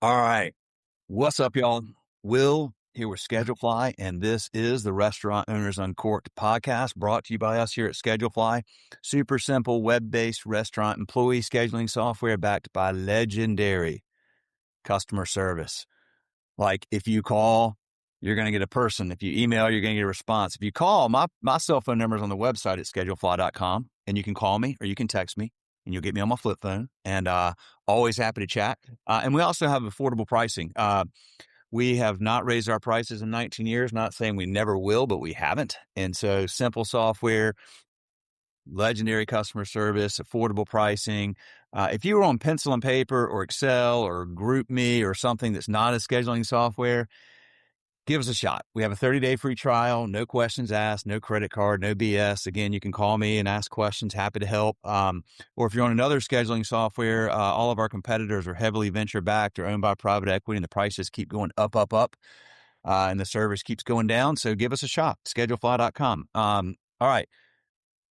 All right. What's up, y'all? Will here with Schedulefly, and this is the Restaurant Owners Uncorked podcast brought to you by us here at Schedulefly. Super simple web-based restaurant employee scheduling software backed by legendary customer service. Like if you call, you're going to get a person. If you email, you're going to get a response. If you call, my cell phone number is on the website at schedulefly.com, and you can call me or you can text me and you'll get me on my flip phone, and always happy to chat. And we also have affordable pricing. We have not raised our prices in 19 years, not saying we never will, but we haven't. And so simple software, legendary customer service, affordable pricing. If you were on pencil and paper or Excel or GroupMe or something that's not a scheduling software, give us a shot. We have a 30-day free trial, no questions asked, no credit card, no BS. Again, you can call me and ask questions. Happy to help. Or if you're on another scheduling software, all of our competitors are heavily venture backed or owned by private equity, and the prices keep going up, and the service keeps going down. So give us a shot. Schedulefly.com. All right.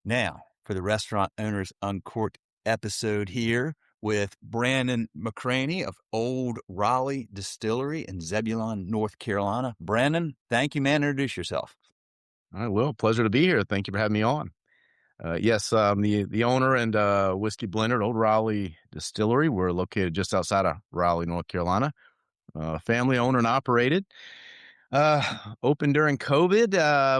Now for the Restaurant Owners Uncorked episode here with Brandon McCraney of Old Raleigh Distillery in Zebulon, North Carolina. Brandon, thank you, man. Introduce yourself. All right, Will, pleasure to be here. Thank you for having me on. Yes, I'm the owner and whiskey blender at Old Raleigh Distillery. We're located just outside of Raleigh, North Carolina. Family owned and operated. Opened during COVID,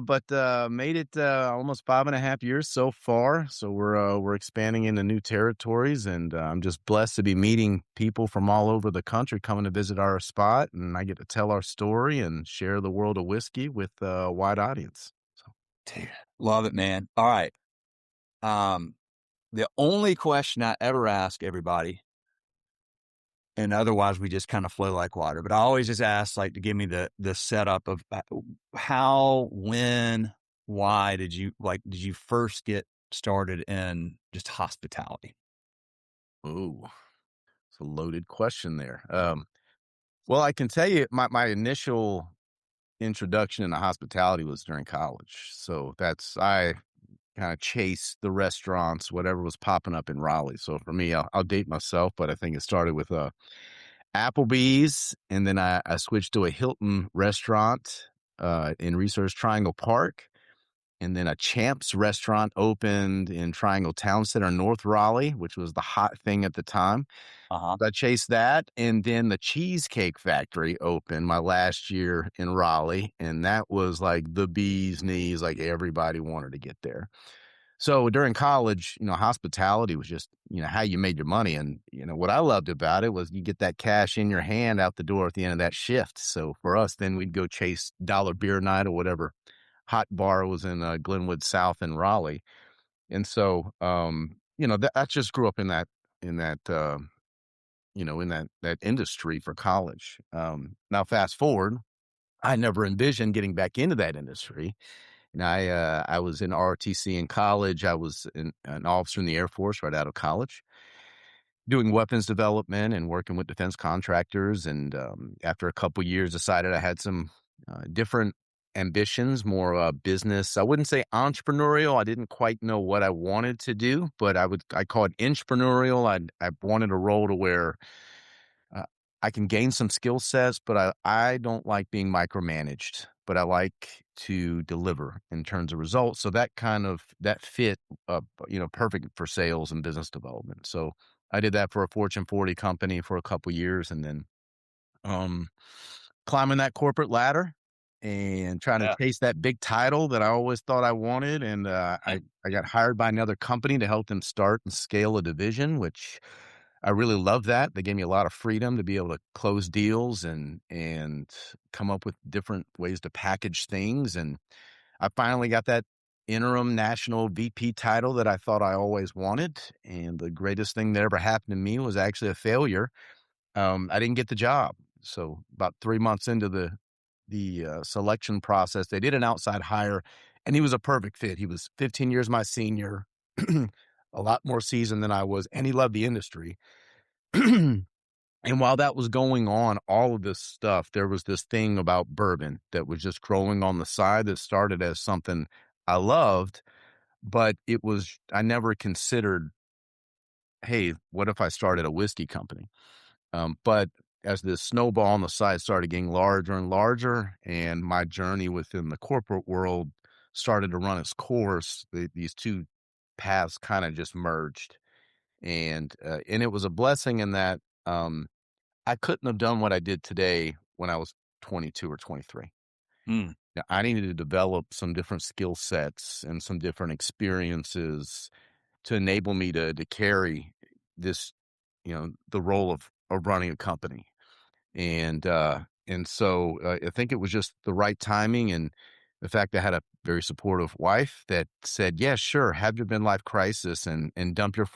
but made it almost 5.5 years so far. So we're expanding into new territories, and I'm just blessed to be meeting people from all over the country coming to visit our spot, and I get to tell our story and share the world of whiskey with a wide audience. So. Dude, love it, man. All right. The only question I ever ask everybody, and otherwise we just kind of flow like water, but I always just ask, like, to give me the setup of how, when, why did you first get started in just hospitality? Ooh, it's a loaded question there. Well, I can tell you my initial introduction into hospitality was during college. So I kind of chased the restaurants, whatever was popping up in Raleigh. So for me, I'll date myself, but I think it started with Applebee's, and then I switched to a Hilton restaurant in Research Triangle Park. And then a Champs restaurant opened in Triangle Town Center, North Raleigh, which was the hot thing at the time. Uh-huh. I chased that. And then the Cheesecake Factory opened my last year in Raleigh. And that was like the bee's knees, like everybody wanted to get there. So during college, hospitality was just, how you made your money. And, what I loved about it was you get that cash in your hand out the door at the end of that shift. So for us, then we'd go chase dollar beer night or whatever hot bar was in Glenwood South in Raleigh. And so, I just grew up in that, in that, in that industry for college. Now fast forward, I never envisioned getting back into that industry. And I was in ROTC in college. I was an officer in the Air Force right out of college, doing weapons development and working with defense contractors. And after a couple years, decided I had some different ambitions, more business. I wouldn't say entrepreneurial. I didn't quite know what I wanted to do, but I call it entrepreneurial. I wanted a role to where uh, I can gain some skill sets, but I don't like being micromanaged, but I like to deliver in terms of results. So that fit, perfect for sales and business development. So I did that for a Fortune 40 company for a couple years, and then climbing that corporate ladder and trying to Yeah. chase that big title that I always thought I wanted. And I got hired by another company to help them start and scale a division, which I really love that. They gave me a lot of freedom to be able to close deals and come up with different ways to package things. And I finally got that interim national VP title that I thought I always wanted. And the greatest thing that ever happened to me was actually a failure. I didn't get the job. So about 3 months into the selection process, they did an outside hire, and he was a perfect fit. He was 15 years my senior, a lot more seasoned than I was, and he loved the industry. And while that was going on, all of this stuff, there was this thing about bourbon that was just growing on the side that started as something I loved, but I never considered, hey, what if I started a whiskey company? But as this snowball on the side started getting larger and larger, and my journey within the corporate world started to run its course, these two paths kind of just merged. And it was a blessing in that I couldn't have done what I did today when I was 22 or 23. Mm. Now, I needed to develop some different skill sets and some different experiences to enable me to carry this, the role of running a company. And so I think it was just the right timing, and the fact I had a very supportive wife that said, "Yeah, sure, have your midlife crisis and dump your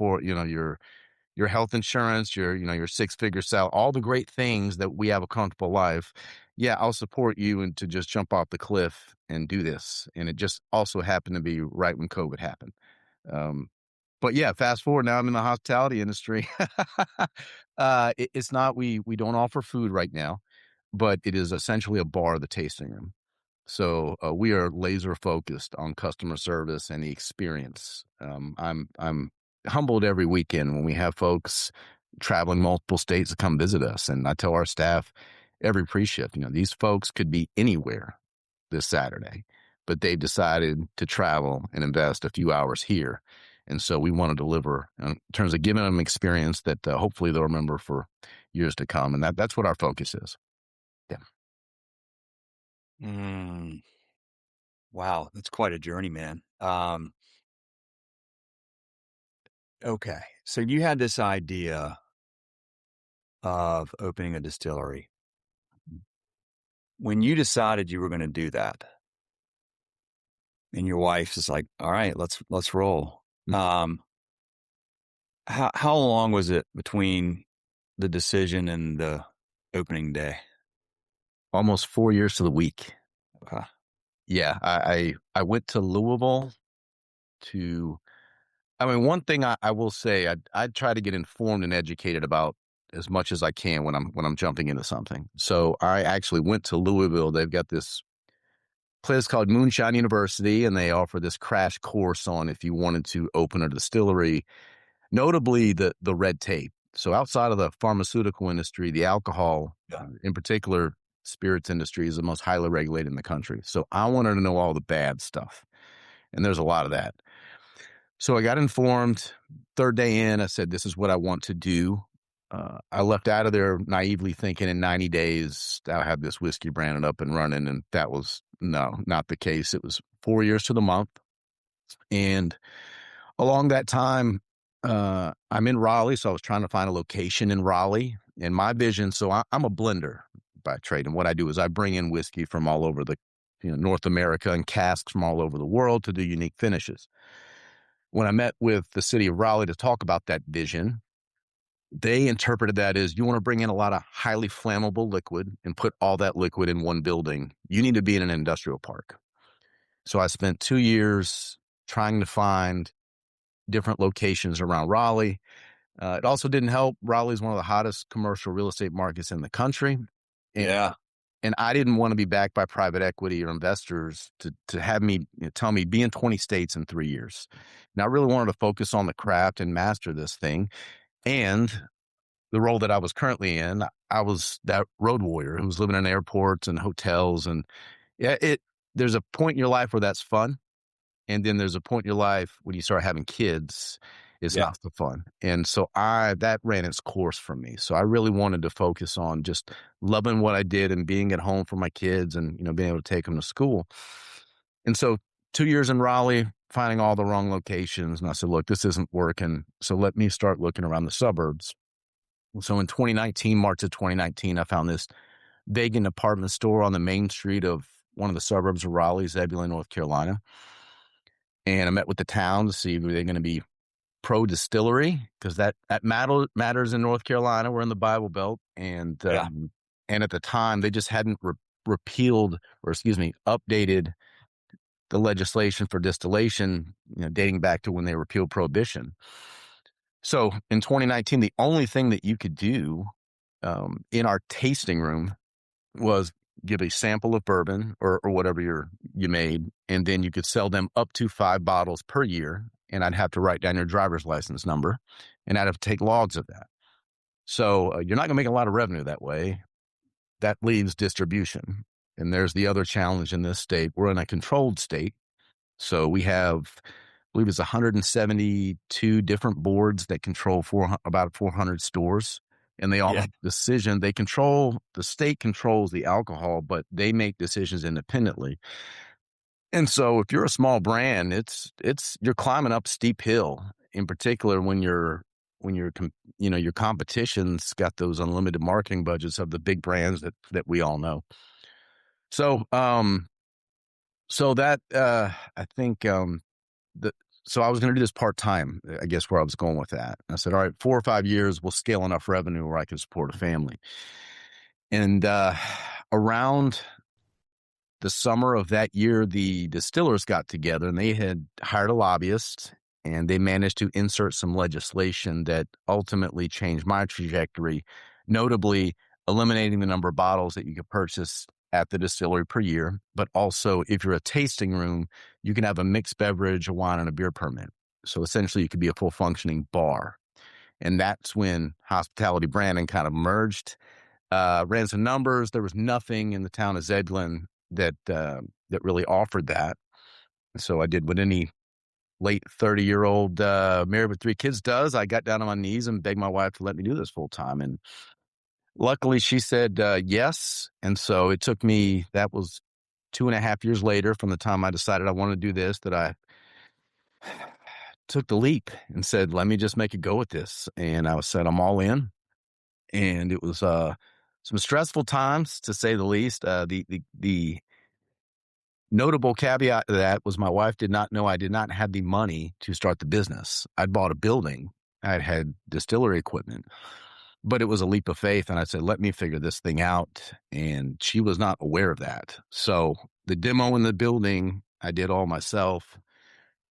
health insurance, your six-figure salary, all the great things that we have a comfortable life. Yeah, I'll support you and to just jump off the cliff and do this." And it just also happened to be right when COVID happened. Um, but yeah, fast forward now, I'm in the hospitality industry. It's not we don't offer food right now, but it is essentially a bar, the tasting room. So we are laser focused on customer service and the experience. I'm humbled every weekend when we have folks traveling multiple states to come visit us, and I tell our staff every pre-shift, these folks could be anywhere this Saturday, but they've decided to travel and invest a few hours here. And so we want to deliver in terms of giving them experience that hopefully they'll remember for years to come. And that's what our focus is. Yeah. Mm. Wow, that's quite a journey, man. Okay, so you had this idea of opening a distillery. When you decided you were going to do that, and your wife is like, "All right, let's roll." How long was it between the decision and the opening day? Almost 4 years to the week. Okay. Yeah, I went to Louisville to I mean, one thing I will say, I try to get informed and educated about as much as I can when I'm jumping into something. So I actually went to Louisville. They've got this place called Moonshine University, and they offer this crash course on if you wanted to open a distillery, notably the red tape. So outside of the pharmaceutical industry, the alcohol, Yeah. in particular, spirits industry is the most highly regulated in the country. So I wanted to know all the bad stuff, and there's a lot of that. So I got informed. Third day in, I said, "This is what I want to do." I left out of there naively thinking in 90 days I'll have this whiskey branded up and running, and that was not the case. It was 4 years to the month, and along that time, I'm in Raleigh, so I was trying to find a location in Raleigh. And my vision, so I'm a blender by trade, and what I do is I bring in whiskey from all over the North America and casks from all over the world to do unique finishes. When I met with the city of Raleigh to talk about that vision, they interpreted that as you want to bring in a lot of highly flammable liquid and put all that liquid in one building. You need to be in an industrial park. So I spent 2 years trying to find different locations around Raleigh. It also didn't help. Raleigh is one of the hottest commercial real estate markets in the country. And, Yeah. and I didn't want to be backed by private equity or investors to have me tell me be in 20 states in 3 years. And I really wanted to focus on the craft and master this thing. And the role that I was currently in, I was that road warrior who was living in airports and hotels. And yeah, there's a point in your life where that's fun. And then there's a point in your life when you start having kids, it's Yeah. not so fun. And so that ran its course for me. So I really wanted to focus on just loving what I did and being at home for my kids and, being able to take them to school. And so 2 years in Raleigh, finding all the wrong locations. And I said, look, this isn't working. So let me start looking around the suburbs. So in 2019, March of 2019, I found this vacant apartment store on the main street of one of the suburbs of Raleigh, Zebulon, North Carolina. And I met with the town to see if they're going to be pro distillery, because that matters in North Carolina. We're in the Bible Belt. And Yeah. and at the time, they just hadn't repealed, or excuse me, updated the legislation for distillation, dating back to when they repealed prohibition. So in 2019, the only thing that you could do in our tasting room was give a sample of bourbon or whatever you made, and then you could sell them up to 5 bottles per year. And I'd have to write down your driver's license number, and I'd have to take logs of that. So you're not going to make a lot of revenue that way. That leaves distribution. And there's the other challenge in this state. We're in a controlled state. So we have, I believe it's 172 different boards that control about 400 stores. And they all Yeah. make decisions. The state controls the alcohol, but they make decisions independently. And so if you're a small brand, you're climbing up a steep hill, in particular your competition's got those unlimited marketing budgets of the big brands that we all know. So that I think the so I was going to do this part-time, I guess, where I was going with that. I said, all right, 4 or 5 years, we'll scale enough revenue where I can support a family. And around the summer of that year, the distillers got together and they had hired a lobbyist, and they managed to insert some legislation that ultimately changed my trajectory, notably eliminating the number of bottles that you could purchase at the distillery per year. But also, if you're a tasting room, you can have a mixed beverage, a wine, and a beer permit. So essentially, you could be a full functioning bar. And that's when hospitality branding kind of merged. Ran some numbers. There was nothing in the town of Zebulon that really offered that. So I did what any late 30-year-old married with 3 kids does. I got down on my knees and begged my wife to let me do this full time. And luckily she said yes. And so it took me, that was 2.5 years later from the time I decided I wanted to do this, that I took the leap and said, let me just make a go at this. And I said, I'm all in. And it was some stressful times, to say the least. The notable caveat to that was my wife did not know I did not have the money to start the business. I'd bought a building. I'd had distillery equipment, but it was a leap of faith. And I said, let me figure this thing out. And she was not aware of that. So the demo in the building, I did all myself.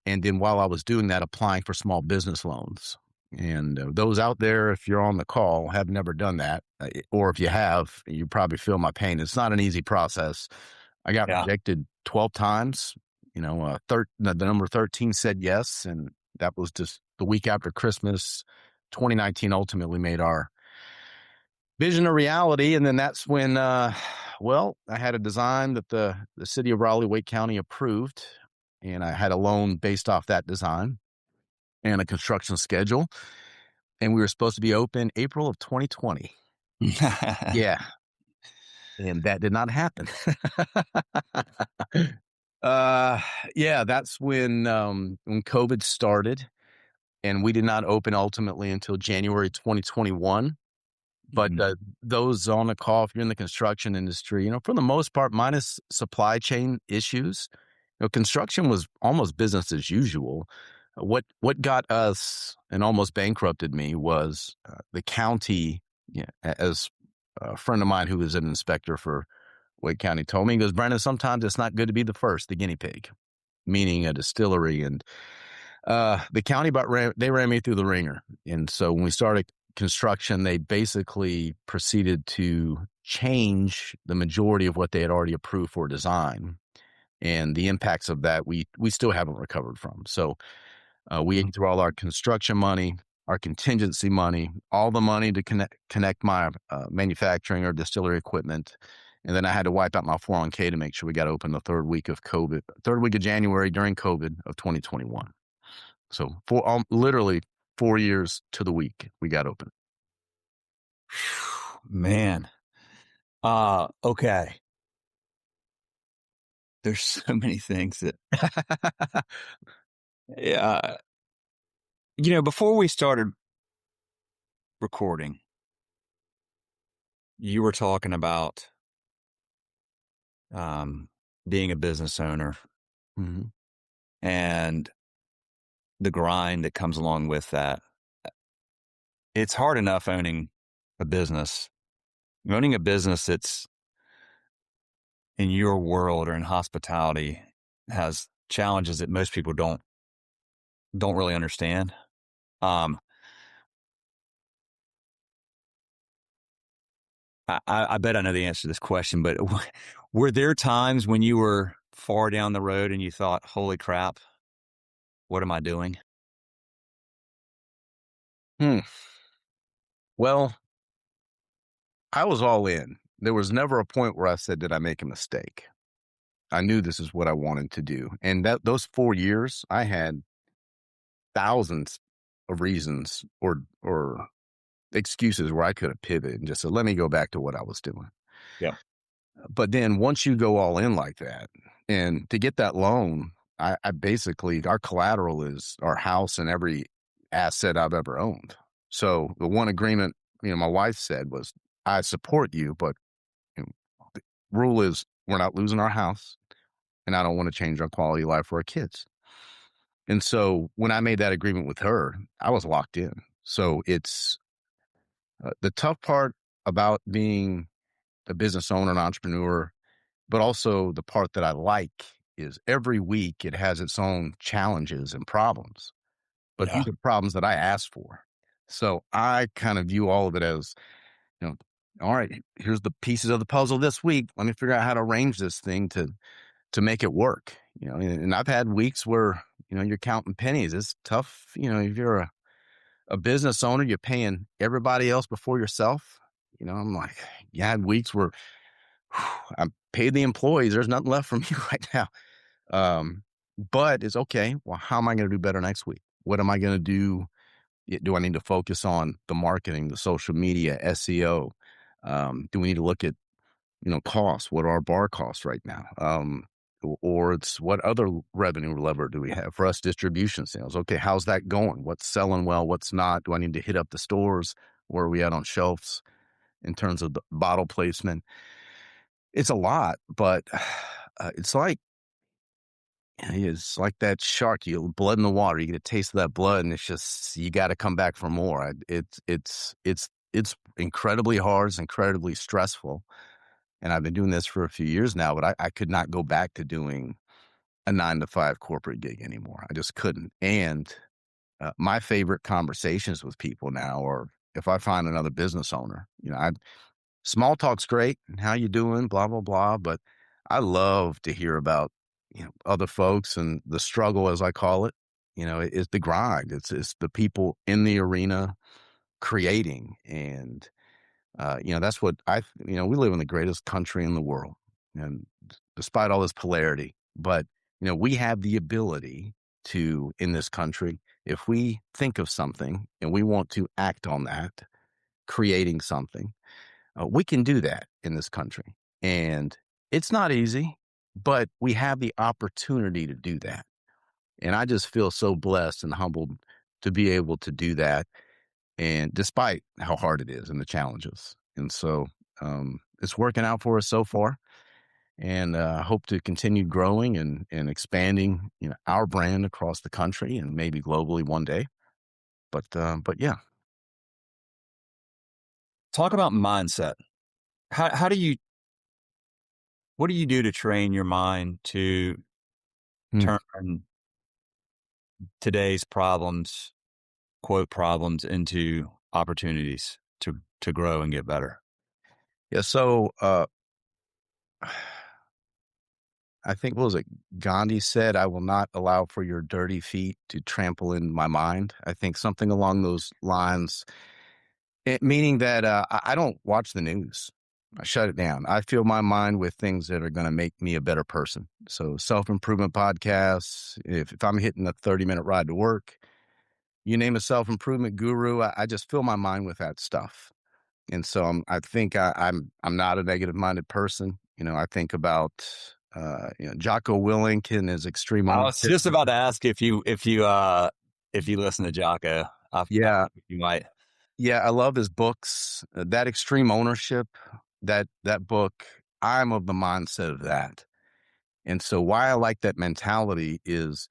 And then while I was doing that, applying for small business loans. And those out there, if you're on the call, have never done that, or if you have, you probably feel my pain. It's not an easy process. I got Yeah. rejected 12 times. The number 13 said yes, and that was just the week after Christmas. 2019 ultimately made our vision a reality, and then that's when, I had a design that the city of Raleigh, Wake County approved, and I had a loan based off that design and a construction schedule, and we were supposed to be open April of 2020. Yeah, and that did not happen. That's when COVID started, and we did not open ultimately until January 2021. But those on the call, if you're in the construction industry, for the most part, minus supply chain issues, construction was almost business as usual. What got us and almost bankrupted me was the county. Yeah, as a friend of mine who was an inspector for Wake County told me, he goes, Brandon, sometimes it's not good to be the first, the guinea pig, meaning a distillery. And the county they ran me through the ringer. And so when we started construction, they basically proceeded to change the majority of what they had already approved for design. And the impacts of that, we still haven't recovered from. So we ate through all our construction money, our contingency money, all the money to connect my manufacturing or distillery equipment. And then I had to wipe out my 401k to make sure we got open the third week of January during COVID of 2021. So literally 4 years to the week, we got open. Man. Okay. There's so many things that, yeah. Before we started recording, you were talking about being a business owner Mm-hmm. and the grind that comes along with that. It's hard enough owning a business. Owning a business that's in your world or in hospitality has challenges that most people don't really understand. I bet I know the answer to this question, but were there times when you were far down the road and you thought, holy crap, what am I doing? Well, I was all in. There was never a point where I said, "Did I make a mistake?" I knew this is what I wanted to do, and that those 4 years, I had thousands of reasons or excuses where I could have pivoted and just said, "Let me go back to what I was doing." Yeah. But then once you go all in like that, and to get that loan, I basically our collateral is our house and every asset I've ever owned. So the one agreement, my wife said was, "I support you, but you know, the rule is we're not losing our house, and I don't want to change our quality of life for our kids." And so when I made that agreement with her, I was locked in. So it's the tough part about being a business owner, an entrepreneur, but also the part that I like is every week it has its own challenges and problems. But Yeah. these are problems that I asked for. So I kind of view all of it as, you know, all right, here's the pieces of the puzzle this week. Let me figure out how to arrange this thing to make it work. And I've had weeks where, you're counting pennies. It's tough. If you're a business owner, you're paying everybody else before yourself. I'm like, yeah, I had weeks where I paid the employees. There's nothing left for me right now. But it's okay. Well, how am I going to do better next week? What am I going to do? Do I need to focus on the marketing, the social media, SEO? Do we need to look at, costs? What are our bar costs right now? Or it's what other revenue lever do we have for us? Distribution sales. Okay, how's that going? What's selling well? What's not? Do I need to hit up the stores? Where are we at on shelves in terms of the bottle placement? It's a lot, but it's like that shark. You blood in the water. You get a taste of that blood, and it's just you got to come back for more. It's incredibly hard. It's incredibly stressful, and I've been doing this for a few years now. But I could not go back to doing a 9 to 5 corporate gig anymore. I just couldn't. And my favorite conversations with people now are if I find another business owner. Small talk's great, and how you doing, blah, blah, blah, but I love to hear about, other folks and the struggle, as I call it. It's the grind. It's the people in the arena creating, and, that's what we live in the greatest country in the world, and despite all this polarity, but, we have the ability to, in this country, if we think of something and we want to act on that, creating something, we can do that in this country. And it's not easy, but we have the opportunity to do that. And I just feel so blessed and humbled to be able to do that. And despite how hard it is and the challenges. And so it's working out for us so far. And I hope to continue growing and expanding, our brand across the country and maybe globally one day. But yeah. Talk about mindset. How do you what do you do to train your mind to Hmm. turn today's problems, quote problems, into opportunities to grow and get better? Yeah. So I think, what was it? Gandhi said, "I will not allow for your dirty feet to trample in my mind." I think something along those lines, meaning that I don't watch the news. I shut it down. I fill my mind with things that are going to make me a better person. So self-improvement podcasts, if I'm hitting a 30-minute ride to work, you name a self-improvement guru, I just fill my mind with that stuff. And so I think I'm not a negative minded person. I think about Jocko Willink and his extreme I was ownership. just about to ask if you listen to Jocko. I Yeah, think you might. yeah, I love his books. That extreme ownership, that book. I'm of the mindset of that, and so why I like that mentality is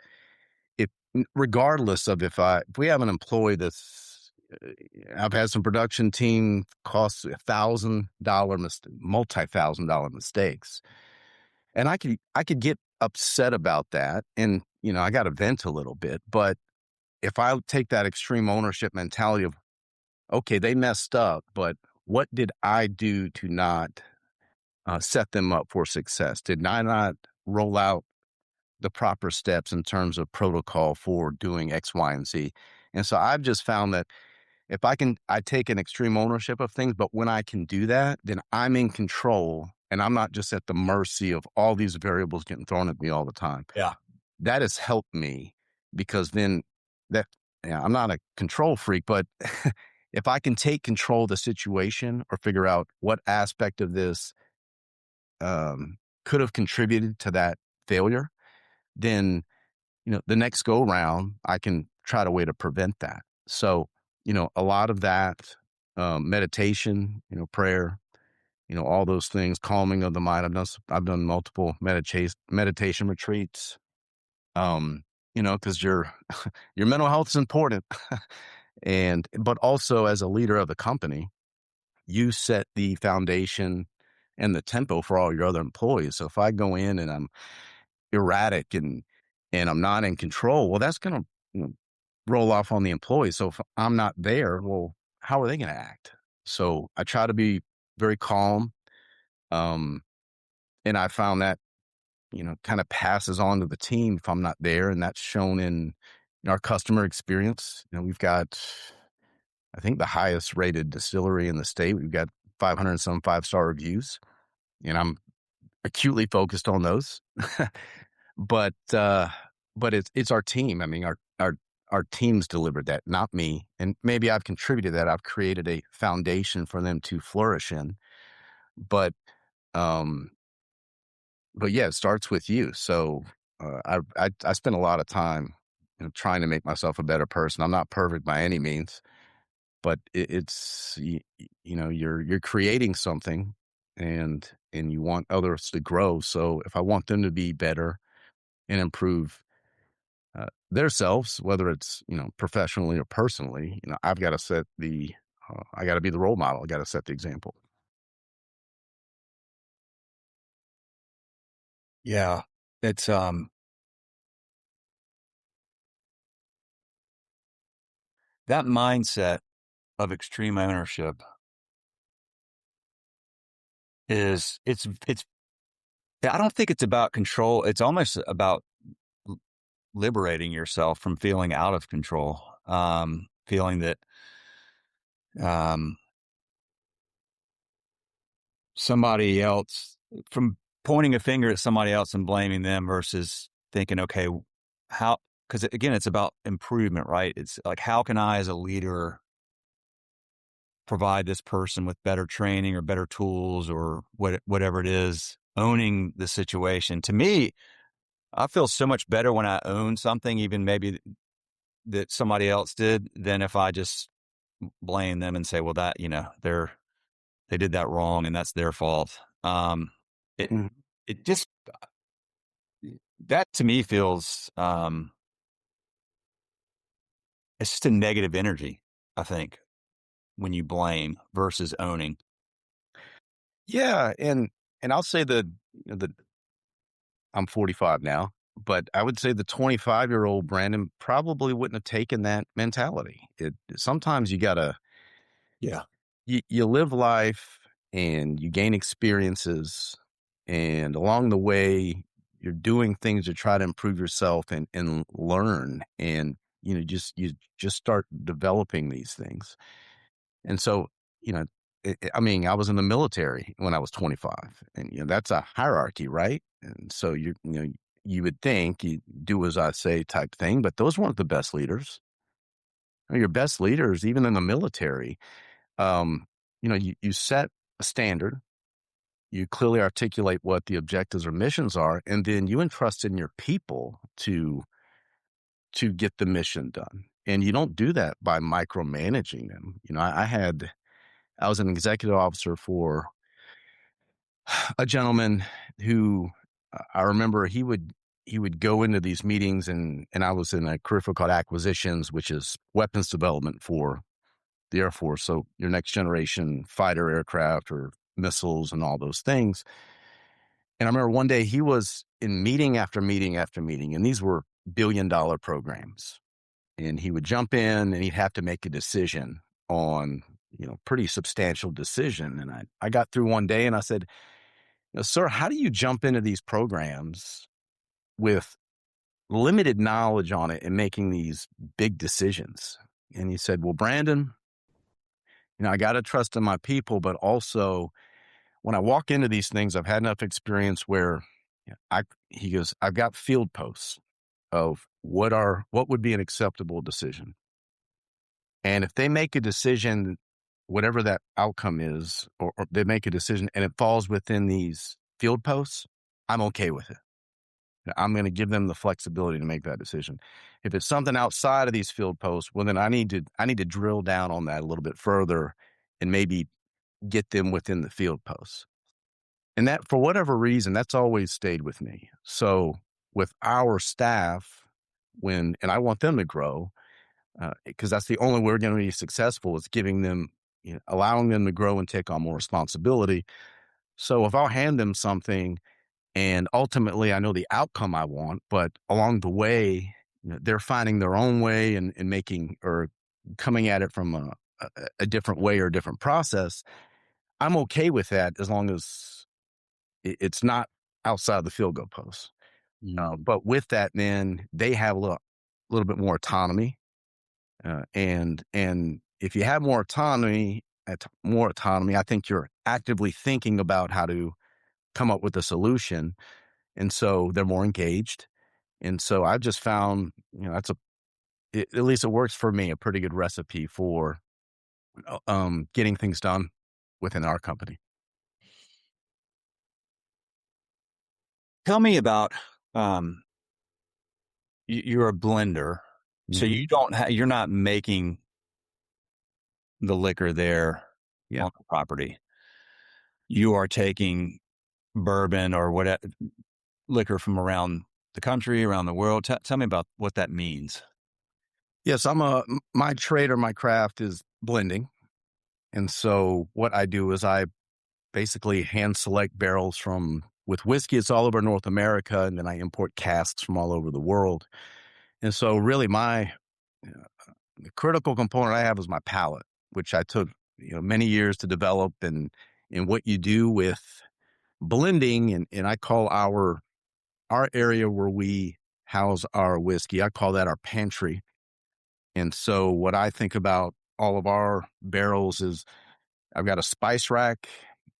if regardless of if we have an employee that's I've had some production team costs $1,000 multi-$1,000 mistakes. And I could get upset about that, and, I gotta vent a little bit, but if I take that extreme ownership mentality of, "Okay, they messed up, but what did I do to not, set them up for success? Did I not roll out the proper steps in terms of protocol for doing X, Y, and Z?" And so I've just found that if I take an extreme ownership of things, but when I can do that, then I'm in control and I'm not just at the mercy of all these variables getting thrown at me all the time. Yeah. That has helped me because then that, yeah, I'm not a control freak, but if I can take control of the situation or figure out what aspect of this could have contributed to that failure, then the next go round, I can try to way to prevent that. So, a lot of that, meditation, prayer, all those things, calming of the mind. I've done multiple meditation retreats. Um, because your mental health is important, but also as a leader of the company, you set the foundation and the tempo for all your other employees. So if I go in and I'm erratic and I'm not in control, well, that's going to roll off on the employees. So if I'm not there, well, how are they going to act? So I try to be very calm. Um, and I found that, kind of passes on to the team if I'm not there. And that's shown in our customer experience. We've got, I think, the highest rated distillery in the state. We've got 500 and some 5-star reviews, and I'm acutely focused on those. But it's our team. I mean, our teams delivered that, not me. And maybe I've contributed that. I've created a foundation for them to flourish in. But um, but yeah, it starts with you. So I spend a lot of time, trying to make myself a better person. I'm not perfect by any means, but you're creating something, and you want others to grow. So if I want them to be better and improve their selves, whether it's professionally or personally, I've got to I got to be the role model. I got to set the example. Yeah. It's that mindset of extreme ownership it's I don't think it's about control. It's almost about liberating yourself from feeling out of control. Feeling that um somebody else, from pointing a finger at somebody else and blaming them versus thinking, okay, how, because again, it's about improvement, right? It's like, how can I as a leader provide this person with better training or better tools or whatever it is, owning the situation. To me, I feel so much better when I own something, even maybe that somebody else did, than if I just blame them and say, well, that, they did that wrong and that's their fault. It, Mhm. it just, that to me feels, it's just a negative energy, I think, when you blame versus owning. Yeah, and I'll say the I'm 45 now, but I would say the 25-year-old Brandon probably wouldn't have taken that mentality. Sometimes you gotta Yeah. you live life and you gain experiences, and along the way you're doing things to try to improve yourself and learn, and you just start developing these things. And so, you know, I mean, I was in the military when I was 25, and that's a hierarchy, right? And so you would think you do as I say type thing, but those weren't the best leaders. Your best leaders, even in the military, um, you set a standard, you clearly articulate what the objectives or missions are, and then you entrust in your people to get the mission done. And you don't do that by micromanaging them. I was an executive officer for a gentleman who I remember he would go into these meetings, and I was in a career field called acquisitions, which is weapons development for the Air Force. So your next generation fighter aircraft or missiles and all those things. And I remember one day he was in meeting after meeting after meeting, and these were $1 billion programs. And he would jump in and he'd have to make a decision on, pretty substantial decision. And I got through one day and I said, sir, how do you jump into these programs with limited knowledge on it and making these big decisions? And he said, well, Brandon, I got to trust in my people, but also when I walk into these things, I've had enough experience where he goes, I've got field posts of what would be an acceptable decision. And if they make a decision, whatever that outcome is, or they make a decision and it falls within these field posts, I'm okay with it. I'm going to give them the flexibility to make that decision. If it's something outside of these field posts, well, then I need to drill down on that a little bit further and maybe get them within the field posts. And that, for whatever reason, that's always stayed with me. So with our staff, and I want them to grow, because that's the only way we're going to be successful is giving them, allowing them to grow and take on more responsibility. So if I'll hand them something and ultimately I know the outcome I want, but along the way, they're finding their own way and making or coming at it from a different way or a different process, I'm okay with that as long as it's not outside the field goal post. But with that, then they have a little bit more autonomy. And if you have more autonomy, I think you're actively thinking about how to come up with a solution. And so they're more engaged. And so I've just found, at least it works for me, a pretty good recipe for getting things done within our company. Tell me about, you're a blender, so Mhm. you're not making the liquor there Yeah. on the property. You are taking bourbon or what liquor from around the country, around the world. Tell me about what that means. Yes, my trade or my craft is blending. And so what I do is I basically hand select barrels with whiskey, it's all over North America, and then I import casks from all over the world. And so really the critical component I have is my palate, which I took, many years to develop, and what you do with blending, and I call our area where we house our whiskey, I call that our pantry. And so what I think about all of our barrels is I've got a spice rack,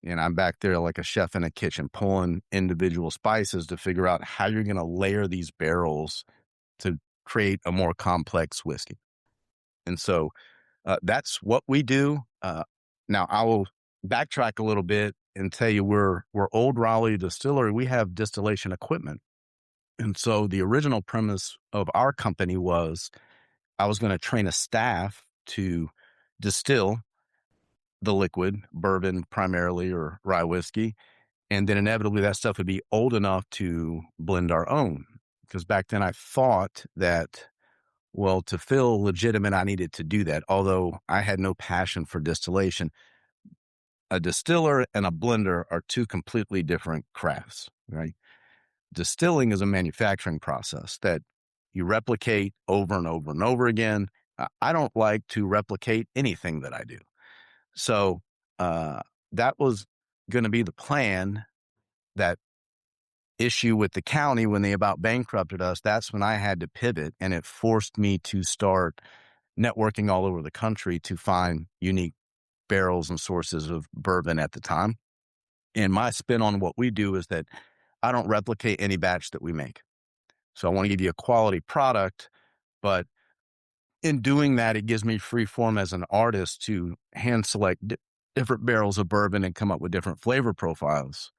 and I'm back there like a chef in a kitchen pulling individual spices to figure out how you're going to layer these barrels to create a more complex whiskey. And so that's what we do. Now I will backtrack a little bit and tell you we're Old Raleigh Distillery. We have distillation equipment. And so the original premise of our company was I was going to train a staff to distill the liquid, bourbon primarily or rye whiskey. And then inevitably that stuff would be old enough to blend our own. Because back then I thought that, well, to feel legitimate, I needed to do that. Although I had no passion for distillation. A distiller and a blender are two completely different crafts, right? Distilling is a manufacturing process that you replicate over and over and over again. I don't like to replicate anything that I do. So that was going to be the plan. That issue with the county when they about bankrupted us, that's when I had to pivot, and it forced me to start networking all over the country to find unique barrels and sources of bourbon at the time. And my spin on what we do is that I don't replicate any batch that we make. So I want to give you a quality product, but in doing that, it gives me free form as an artist to hand select different barrels of bourbon and come up with different flavor profiles.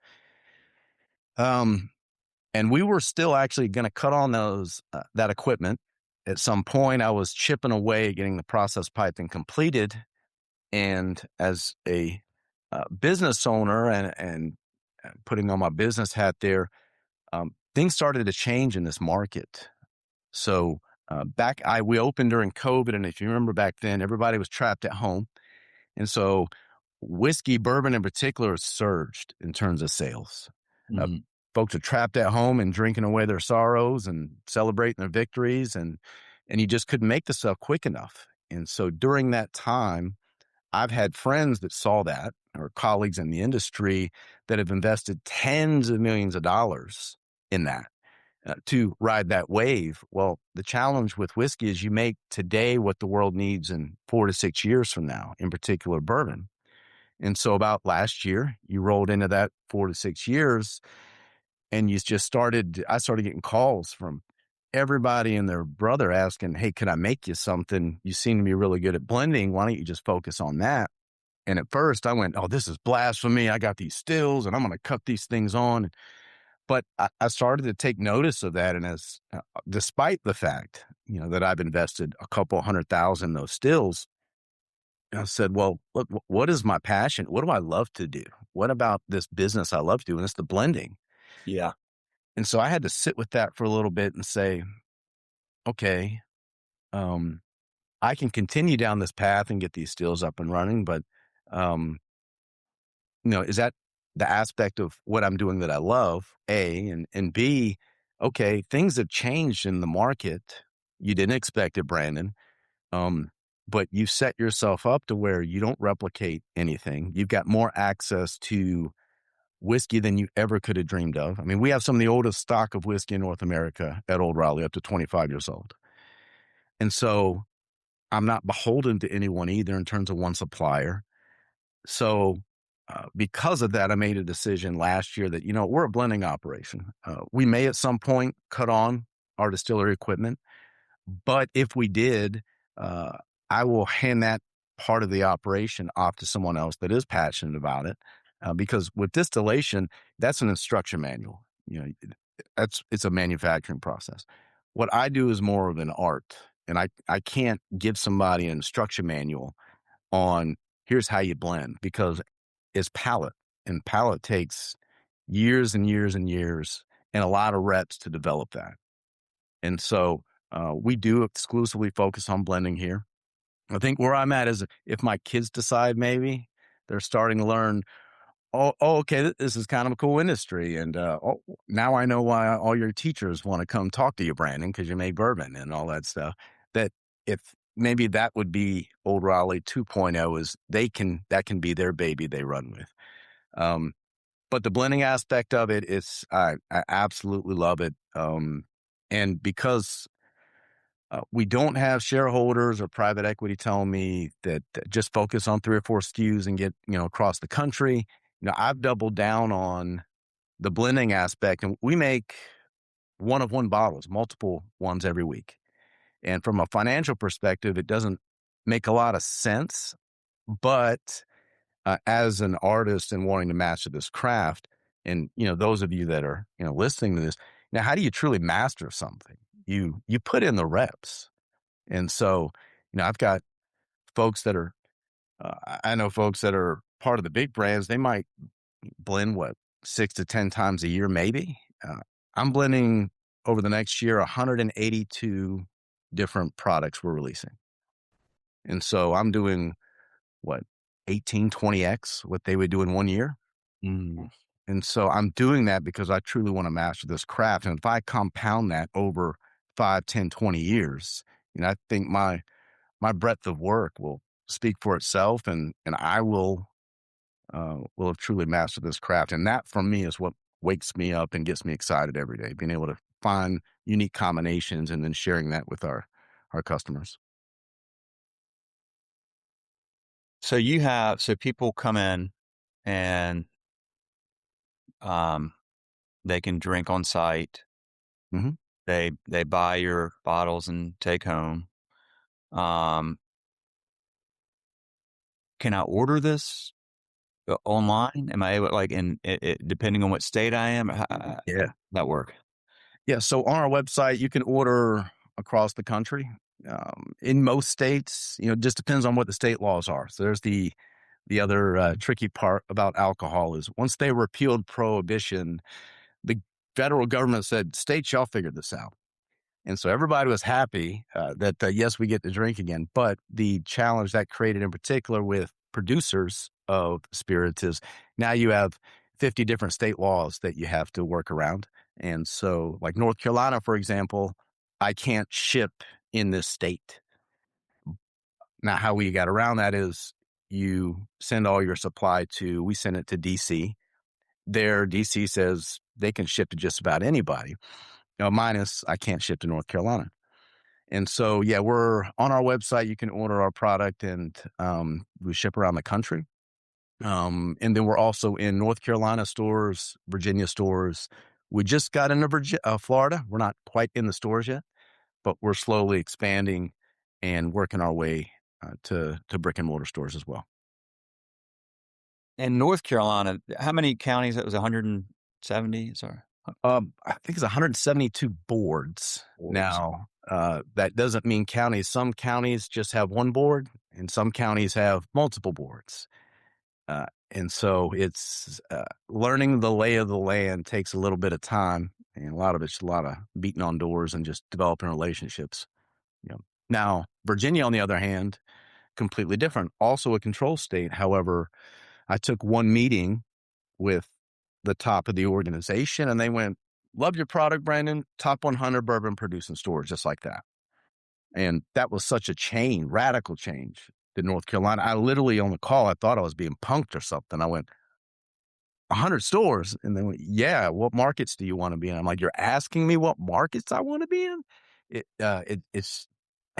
And we were still actually going to cut on that equipment. At some point, I was chipping away at getting the process piped and completed. And as a business owner and putting on my business hat there, things started to change in this market. So we opened during COVID, and if you remember back then, everybody was trapped at home, and so whiskey, bourbon in particular, surged in terms of sales. Mhm. Folks are trapped at home and drinking away their sorrows and celebrating their victories, and you just couldn't make the stuff quick enough. And so during that time, I've had friends that saw that, or colleagues in the industry that have invested tens of millions of dollars in that. to ride that wave. Well, the challenge with whiskey is you make today what the world needs in 4 to 6 years from now, in particular bourbon. And so about last year, you rolled into that 4 to 6 years, and I started getting calls from everybody and their brother asking, "Hey, can I make you something? You seem to be really good at blending. Why don't you just focus on that?" And at first I went, "Oh, this is blasphemy. I got these stills and I'm going to cut these things on." But I started to take notice of that. And despite the fact, that I've invested a couple 100,000 in those stills, I said, well, look, what is my passion? What do I love to do? What about this business I love to do? And it's the blending. Yeah. And so I had to sit with that for a little bit and say, okay, um, I can continue down this path and get these stills up and running, but um, is that the aspect of what I'm doing that I love, A, and B, okay, things have changed in the market. You didn't expect it, Brandon. Um, but you set yourself up to where you don't replicate anything. You've got more access to whiskey than you ever could have dreamed of. I mean, we have some of the oldest stock of whiskey in North America at Old Raleigh, up to 25 years old. And so I'm not beholden to anyone either in terms of one supplier. So because of that, I made a decision last year that, we're a blending operation. We may at some point cut on our distillery equipment, but if we did, uh, I will hand that part of the operation off to someone else that is passionate about it. Because with distillation, that's an instruction manual. It's a manufacturing process. What I do is more of an art, and I can't give somebody an instruction manual on here's how you blend, because it's palate, and palate takes years and years and years and a lot of reps to develop that. And so we do exclusively focus on blending here. I think where I'm at is if my kids decide maybe they're starting to learn, okay, this is kind of a cool industry. And now I know why all your teachers want to come talk to you, Brandon, because you made bourbon and all that stuff. That if maybe that would be Old Raleigh 2.0, is that can be their baby they run with. But the blending aspect of it is, I absolutely love it. And because we don't have shareholders or private equity telling me that just focus on 3 or 4 SKUs and get, across the country. I've doubled down on the blending aspect, and we make one of one bottles, multiple ones every week. And from a financial perspective, it doesn't make a lot of sense. But as an artist and wanting to master this craft, and those of you that are listening to this now, how do you truly master something? You put in the reps. And so, I've got folks that are, I know folks that are part of the big brands. They might blend 6 to 10 times a year, maybe. I'm blending over the next year 182 different products we're releasing. And so I'm doing 18, 20x what they would do in 1 year. Mm. And so I'm doing that because I truly want to master this craft. And if I compound that over 5, 10, 20 years, I think my breadth of work will speak for itself, and I will have truly mastered this craft. And that for me is what wakes me up and gets me excited every day, being able to find unique combinations and then sharing that with our customers. So people come in and they can drink on site. Mm-hmm. They buy your bottles and take home. Can I order this online? Am I able, like, depending on what state I am? How Yeah. that work? Yeah. So on our website, you can order across the country. In most states, it just depends on what the state laws are. So there's the other tricky part about alcohol is once they repealed prohibition, the federal government said, states, y'all figured this out. And so everybody was happy that, yes, we get to drink again. But the challenge that created in particular with producers of spirits is now you have 50 different state laws that you have to work around. And so like North Carolina, for example, I can't ship in this state. Now, how we got around that is you send all your supply we send it to DC. There, DC says they can ship to just about anybody. minus I can't ship to North Carolina. And so, yeah, we're on our website. You can order our product, and we ship around the country. And then we're also in North Carolina stores, Virginia stores. We just got into Florida. We're not quite in the stores yet, but we're slowly expanding and working our way to brick and mortar stores as well. In North Carolina, how many counties? That was 170. Sorry. I think it's 172 boards Boards. now. That doesn't mean counties. Some counties just have one board, and some counties have multiple boards. And so it's learning the lay of the land takes a little bit of time, and a lot of it's a lot of beating on doors and just developing relationships. You know. Now, Virginia, on the other hand, completely different. Also a control state. However, I took one meeting with the top of the organization, and they went, "Love your product, Brandon. Top 100 bourbon producing stores," just like that. And that was such a radical change to North Carolina. I literally on the call, I thought I was being punked or something. I went, 100 stores? And they went, "Yeah, what markets do you want to be in?" I'm like, "You're asking me what markets I want to be in?"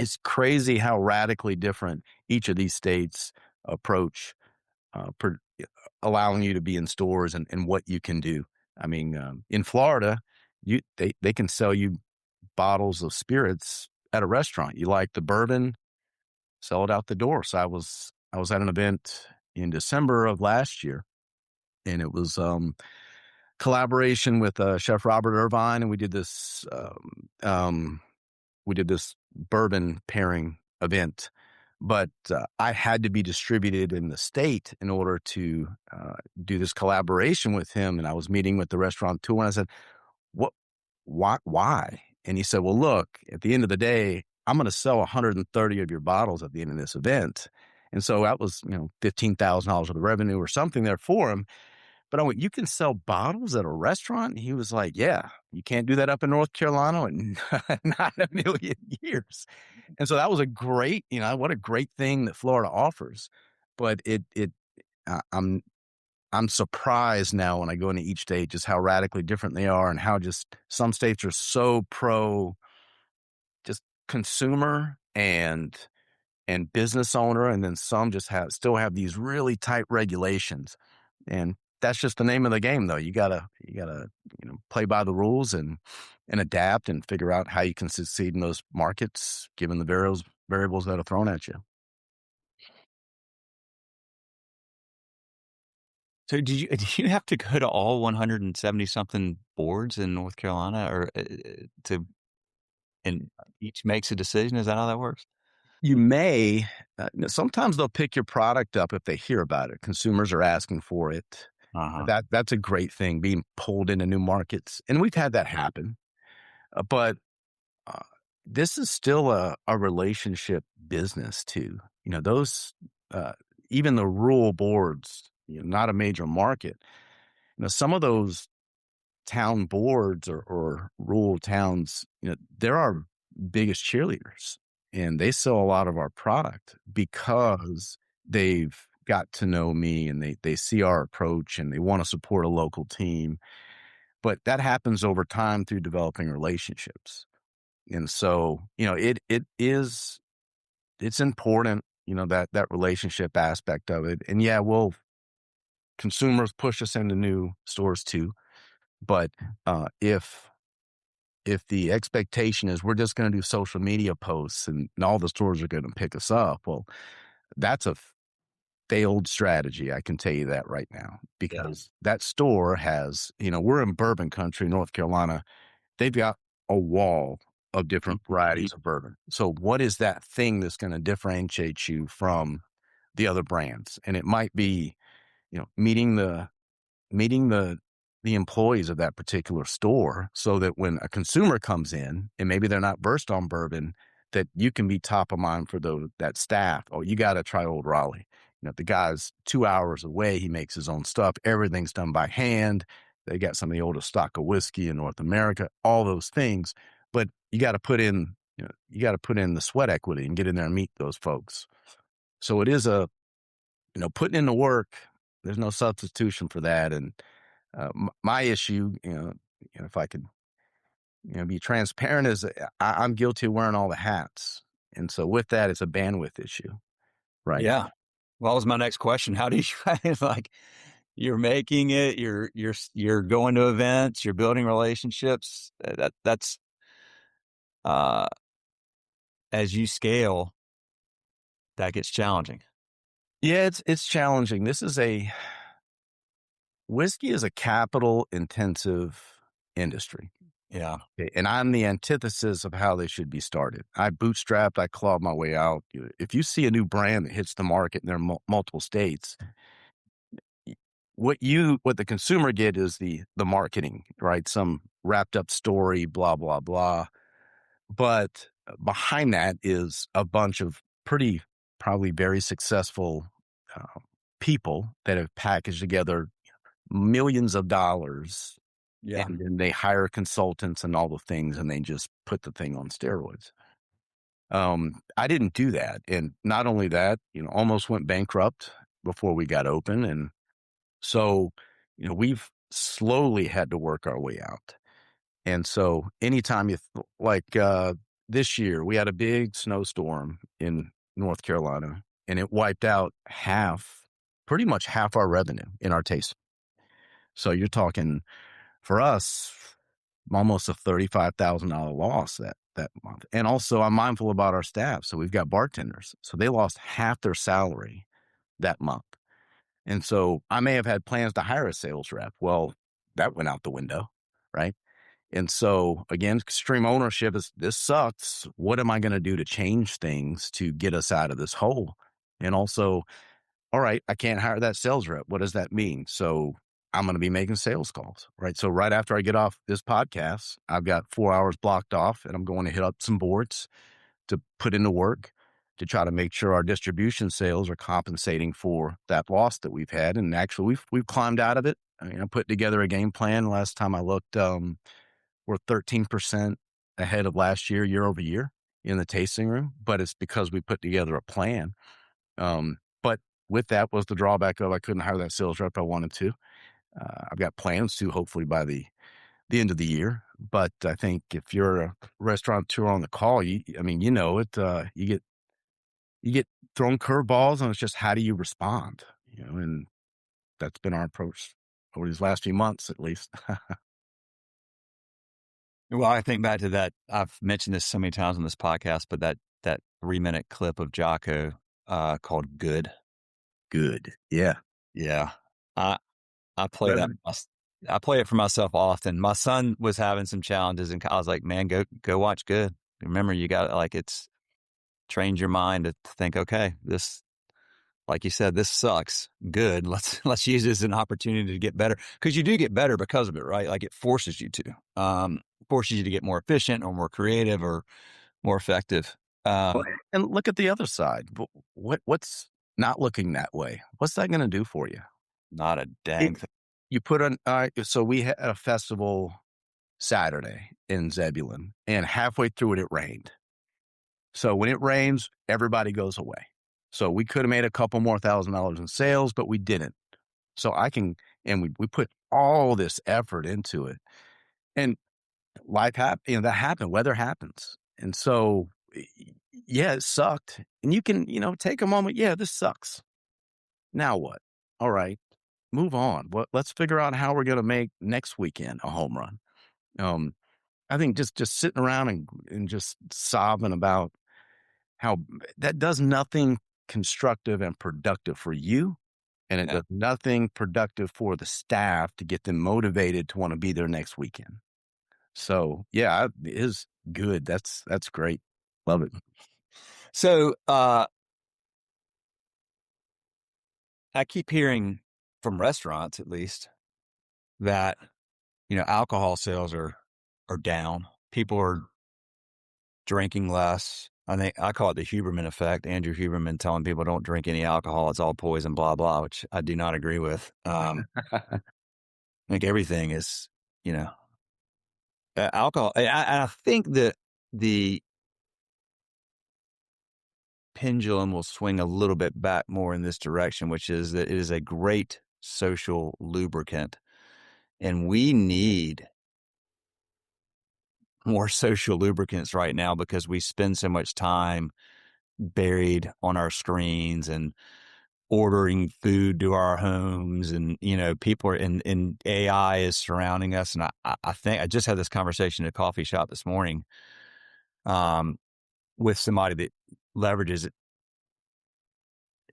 It's crazy how radically different each of these states approach allowing you to be in stores and what you can do. I mean, in Florida, they can sell you bottles of spirits at a restaurant. You like the bourbon, sell it out the door. So I was at an event in December of last year, and it was collaboration with Chef Robert Irvine, and we did this bourbon pairing event. But I had to be distributed in the state in order to do this collaboration with him. And I was meeting with the restaurateur, and I said, "What? Why?" And he said, "Well, look, at the end of the day, I'm going to sell 130 of your bottles at the end of this event." And so that was, $15,000 of the revenue or something there for him. But I went, "You can sell bottles at a restaurant?" And he was like, "Yeah, you can't do that up in North Carolina, and not in a million years." And so that was what a great thing that Florida offers. But I- I'm, I'm surprised now when I go into each state just how radically different they are, and how just some states are so pro just consumer and business owner, and then some just still have these really tight regulations. And that's just the name of the game, though. You gotta play by the rules and adapt and figure out how you can succeed in those markets given the variables that are thrown at you. So did you have to go to all 170 something boards in North Carolina, or to and each makes a decision? Is that how that works? You may sometimes they'll pick your product up if they hear about it. Consumers are asking for it. Uh-huh. That's a great thing, being pulled into new markets, and we've had that happen. But uh, this is still a relationship business too. Those uh, even the rural boards, not a major market. Some of those town boards or rural towns, they're our biggest cheerleaders, and they sell a lot of our product because they've got to know me, and they see our approach, and they want to support a local team. But that happens over time through developing relationships. And so, it's important, that relationship aspect of it. And yeah, consumers push us into new stores too. But if the expectation is we're just going to do social media posts and all the stores are going to pick us up, well, that's a failed strategy. I can tell you that right now, Yeah. because that store has, we're in bourbon country, North Carolina. They've got a wall of different varieties of bourbon. So what is that thing that's going to differentiate you from the other brands? And it might be, meeting the employees of that particular store, so that when a consumer comes in and maybe they're not versed on bourbon, that you can be top of mind for that staff. "Oh, you got to try Old Raleigh. The guy's 2 hours away. He makes his own stuff. Everything's done by hand. They got some of the oldest stock of whiskey in North America, all those things." But you got to put in, the sweat equity and get in there and meet those folks. So it is putting in the work. There's no substitution for that. And my issue, if I could be transparent as I'm guilty of wearing all the hats. And so with that, it's a bandwidth issue, right? Yeah. Well, that was my next question. How do you like you're making it, you're going to events, you're building relationships. That's uh as you scale, that gets challenging. Yeah, it's challenging. Whiskey is a capital intensive industry. Yeah. Okay, and I'm the antithesis of how they should be started. I bootstrapped, I clawed my way out. If you see a new brand that hits the market in their multiple states, y- what the consumer get is the marketing, right? Some wrapped up story, blah blah blah. But behind that is a bunch of pretty, probably very successful uh, people that have packaged together millions of dollars, Yeah. and then they hire consultants and all the things, and they just put the thing on steroids. I didn't do that, and not only that, almost went bankrupt before we got open, and so we've slowly had to work our way out. And so anytime this year, we had a big snowstorm in North Carolina, and it wiped out pretty much half our revenue in our taste. So you're talking for us almost a $35,000 loss that month. And also, I'm mindful about our staff. So we've got bartenders, so they lost half their salary that month. And so I may have had plans to hire a sales rep. Well, that went out the window, right? And so again, extreme ownership is this sucks. What am I going to do to change things to get us out of this hole? And also, all right, I can't hire that sales rep. What does that mean? So I'm going to be making sales calls, right? So right after I get off this podcast, I've got 4 hours blocked off, and I'm going to hit up some boards to put into work to try to make sure our distribution sales are compensating for that loss that we've had. And actually, we've climbed out of it. I mean, I put together a game plan. Last time I looked, we're 13% ahead of last year over year in the tasting room, but it's because we put together a plan. But with that was the drawback of I couldn't hire that sales rep I wanted to. I've got plans to hopefully by the end of the year. But I think if you're a restaurateur on the call, I mean, you get thrown curveballs, and it's just how do you respond? And that's been our approach over these last few months, at least. Well, I think back to that. I've mentioned this so many times on this podcast, but that 3-minute clip of Jocko called "Good." Good, yeah. Yeah, I I play that. Well, I play it for myself often. My son was having some challenges, and I was like, "Man, go watch Good." Remember, you got like it's trained your mind to think, okay, this, like you said, this sucks. Good. Let's use this as an opportunity to get better, because you do get better because of it, right? Like it forces you to, forces you to get more efficient or more creative or more effective. and look at the other side. What's not looking that way? What's that going to do for you? Not a It, dang thing. you put on. So we had a festival Saturday in Zebulon, and halfway through it rained. So when it rains, everybody goes away. So we could have made a couple more $1,000 in sales, but we didn't. So and we put all this effort into it, and life happened. That happened. Weather happens, and so yeah, it sucked. And you can take a moment. Yeah, this sucks. Now what? All right, move on. Let's figure out how we're going to make next weekend a home run. Um, I think just sitting around and just sobbing about how that does nothing constructive and productive for you, and it No. does nothing productive for the staff to get them motivated to want to be there next weekend. So yeah, it is good. That's great. Love it. So I keep hearing from restaurants, at least, that alcohol sales are down. People are drinking less. I think I call it the Huberman effect. Andrew Huberman telling people don't drink any alcohol; it's all poison, blah blah, which I do not agree with. I think everything is, you know, alcohol. I think that the pendulum will swing a little bit back more in this direction, which is that it is a great social lubricant, and we need more social lubricants right now because we spend so much time buried on our screens and ordering food to our homes. And, people are and AI is surrounding us. And I think I just had this conversation at a coffee shop this morning um, with somebody that leverages it,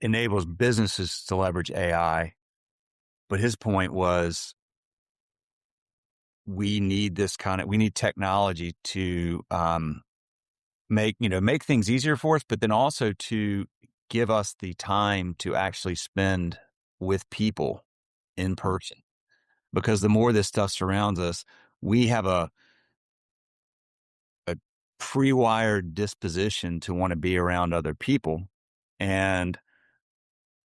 enables businesses to leverage AI. But his point was we need we need technology to make things easier for us, but then also to give us the time to actually spend with people in person. Because the more this stuff surrounds us, we have a pre-wired disposition to want to be around other people. And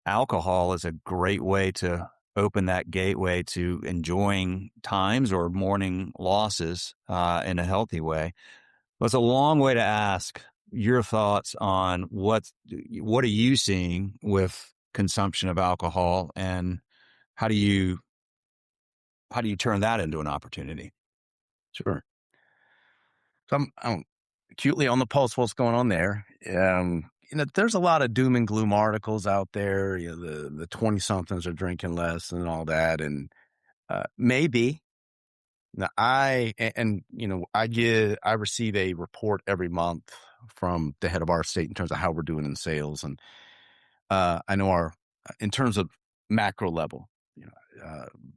alcohol is a great way to open that gateway to enjoying times or mourning losses in a healthy way. Well, it's a long way to ask your thoughts on what are you seeing with consumption of alcohol, and how do you turn that into an opportunity? Sure. So I'm acutely on the pulse of what's going on there. There's a lot of doom and gloom articles out there. The 20-somethings are drinking less and all that, and maybe. Now, I receive a report every month from the head of our state in terms of how we're doing in sales, and I know in terms of macro level,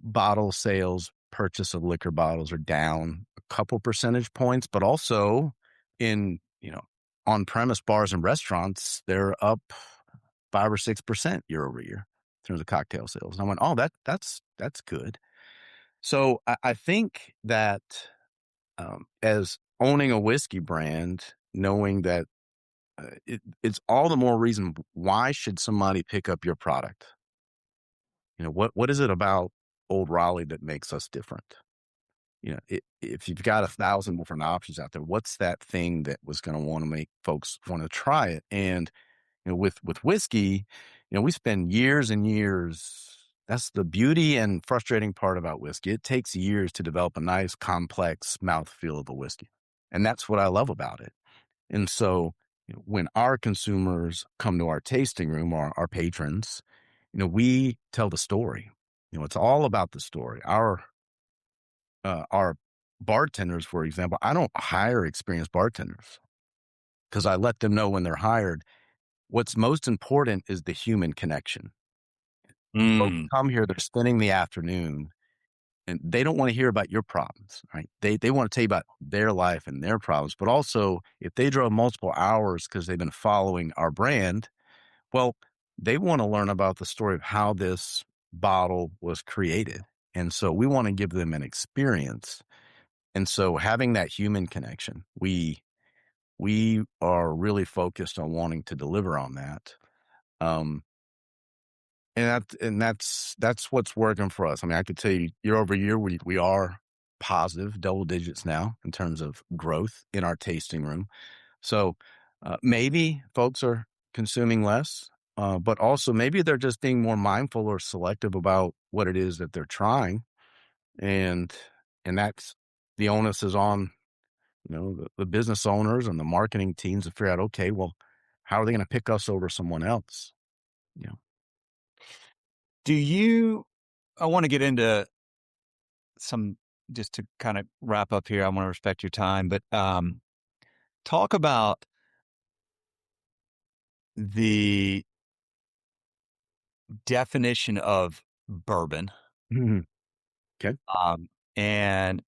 bottle sales, purchase of liquor bottles are down a couple percentage points, but also in, on-premise bars and restaurants, they're up 5 or 6% year over year in terms of cocktail sales. And I went, oh, that's good. So I think that as owning a whiskey brand, knowing that it's all the more reason why should somebody pick up your product? What is it about Old Raleigh that makes us different? If you've got 1,000 different options out there, what's that thing that was going to want to make folks want to try it? And with whiskey, we spend years and years. That's the beauty and frustrating part about whiskey. It takes years to develop a nice, complex mouthfeel of a whiskey, and that's what I love about it. And so, when our consumers come to our tasting room, or our patrons, we tell the story. It's all about the story. Our bartenders, for example, I don't hire experienced bartenders because I let them know when they're hired. What's most important is the human connection. Folks Mm. come here, they're spending the afternoon, and they don't want to hear about your problems, right? They want to tell you about their life and their problems. But also, if they drove multiple hours because they've been following our brand, well, they want to learn about the story of how this bottle was created. And so we want to give them an experience. And so having that human connection, we are really focused on wanting to deliver on that. Um, that's what's working for us. I mean, I could tell you year over year, we are positive double digits now in terms of growth in our tasting room. So maybe folks are consuming less, but also maybe they're just being more mindful or selective about what it is that they're trying, and that's the onus is on the business owners and the marketing teams to figure out, okay, well, how are they going to pick us over someone else? You know, I want to get into some, just to kind of wrap up here. I want to respect your time, but talk about the definition of bourbon. Mhm. Okay, And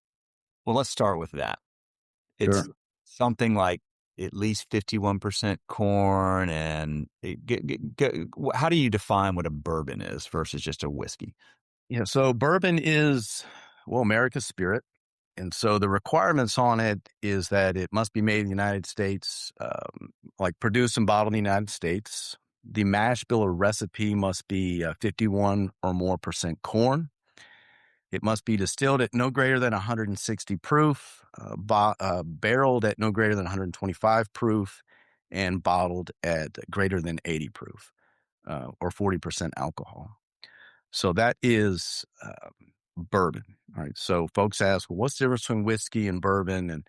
well, let's start with that. It's sure. something like at least 51% corn. And how do you define what a bourbon is versus just a whiskey? Yeah, so bourbon is, well, America's spirit. And so the requirements on it is that it must be made in the United States, like produced and bottled in the United States. The mash bill or recipe must be 51 or more percent corn. It must be distilled at no greater than 160 proof, barreled at no greater than 125 proof, and bottled at greater than 80 proof, or 40% alcohol. So that is bourbon. All right. So folks ask, well, what's the difference between whiskey and bourbon? And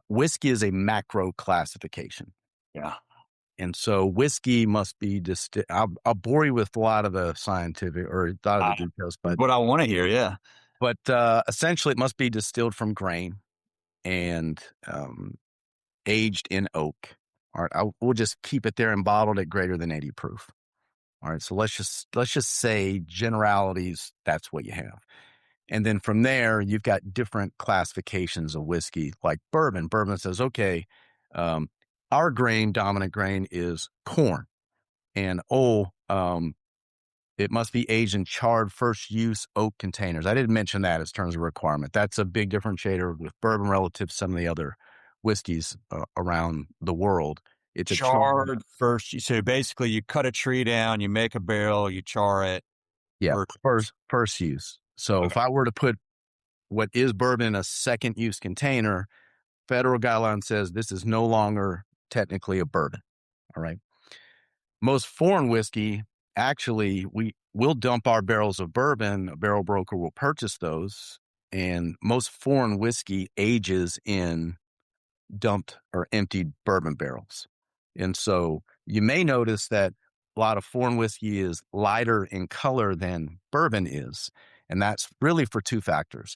Whiskey is a macro classification. Yeah. And so whiskey must be distilled. I'll bore you with a lot of the scientific or a lot of the details, What I want to hear. Yeah. but essentially it must be distilled from grain and aged in oak. All right, we'll just keep it there and bottled at greater than 80 proof. All right, so let's just say generalities. That's what you have, and then from there you've got different classifications of whiskey, like bourbon. Bourbon says, okay, um, our dominant grain is corn, and it must be aged in charred first use oak containers. I didn't mention that as terms of requirement. That's a big differentiator with bourbon relative to some of the other whiskeys around the world. It's a charred. Charred first. So basically, you cut a tree down, you make a barrel, you char it. Yeah, First. first use. So Okay. if I were to put what is bourbon in a second use container, federal guideline says this is no longer technically a bourbon. All right. Most foreign whiskey, actually, we'll dump our barrels of bourbon. A barrel broker will purchase those, and most foreign whiskey ages in dumped or emptied bourbon barrels. And so you may notice that a lot of foreign whiskey is lighter in color than bourbon is. And that's really for two factors.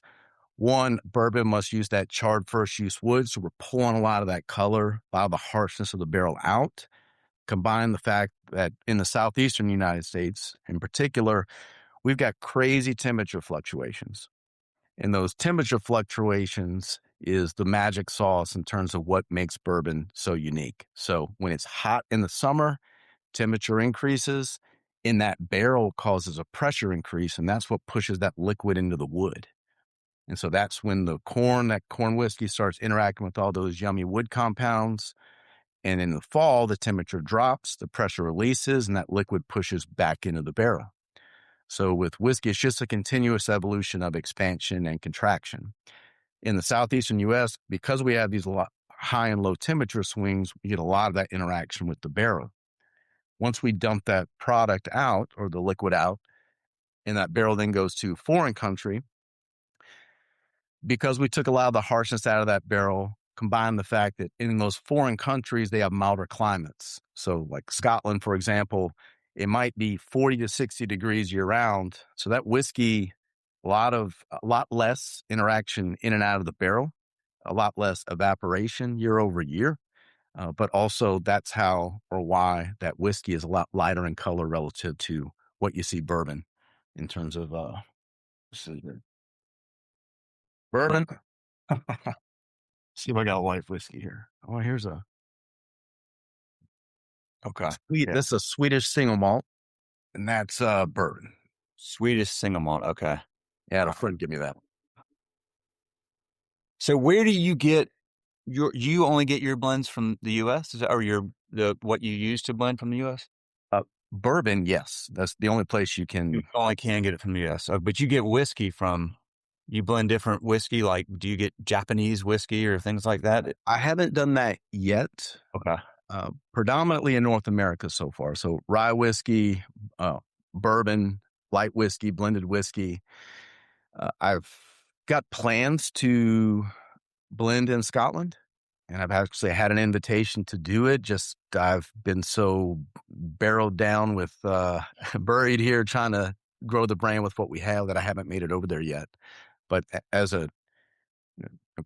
One, bourbon must use that charred first use wood. So we're pulling a lot of that color, a lot of the harshness of the barrel out. Combine the fact that in the southeastern United States in particular, we've got crazy temperature fluctuations. And those temperature fluctuations is the magic sauce in terms of what makes bourbon so unique. So when it's hot in the summer, temperature increases in that barrel causes a pressure increase, and that's what pushes that liquid into the wood. And so that's when that corn whiskey starts interacting with all those yummy wood compounds. And in the fall, the temperature drops, the pressure releases, and that liquid pushes back into the barrel. So with whiskey, it's just a continuous evolution of expansion and contraction. In the southeastern U.S., because we have these high and low temperature swings, we get a lot of that interaction with the barrel. Once we dump that product out or the liquid out, and that barrel then goes to foreign country, because we took a lot of the harshness out of that barrel, combined the fact that in those foreign countries, they have milder climates. So like Scotland, for example, it might be 40 to 60 degrees year round. So that whiskey, a lot less interaction in and out of the barrel, a lot less evaporation year over year. But also that's how or why that whiskey is a lot lighter in color relative to what you see bourbon in terms of bourbon. See if I got a light whiskey here. Oh, here's a Okay. sweet. Yeah. This is a Swedish single malt, and that's bourbon. Swedish single malt. Okay. Yeah, a friend give me that. So where do you get you only get your blends from the US? Is that, or what you use to blend from the US? Bourbon, yes, that's the only place you You can. only can get it from the US. But you get whiskey from, you blend different whiskey. Like, do you get Japanese whiskey or things like that? I haven't done that yet. Okay. Predominantly in North America so far. So rye whiskey, bourbon, light whiskey, blended whiskey. I've got plans to blend in Scotland, and I've actually had an invitation to do it. Just I've been so barreled down with buried here trying to grow the brand with what we have that I haven't made it over there yet. But as a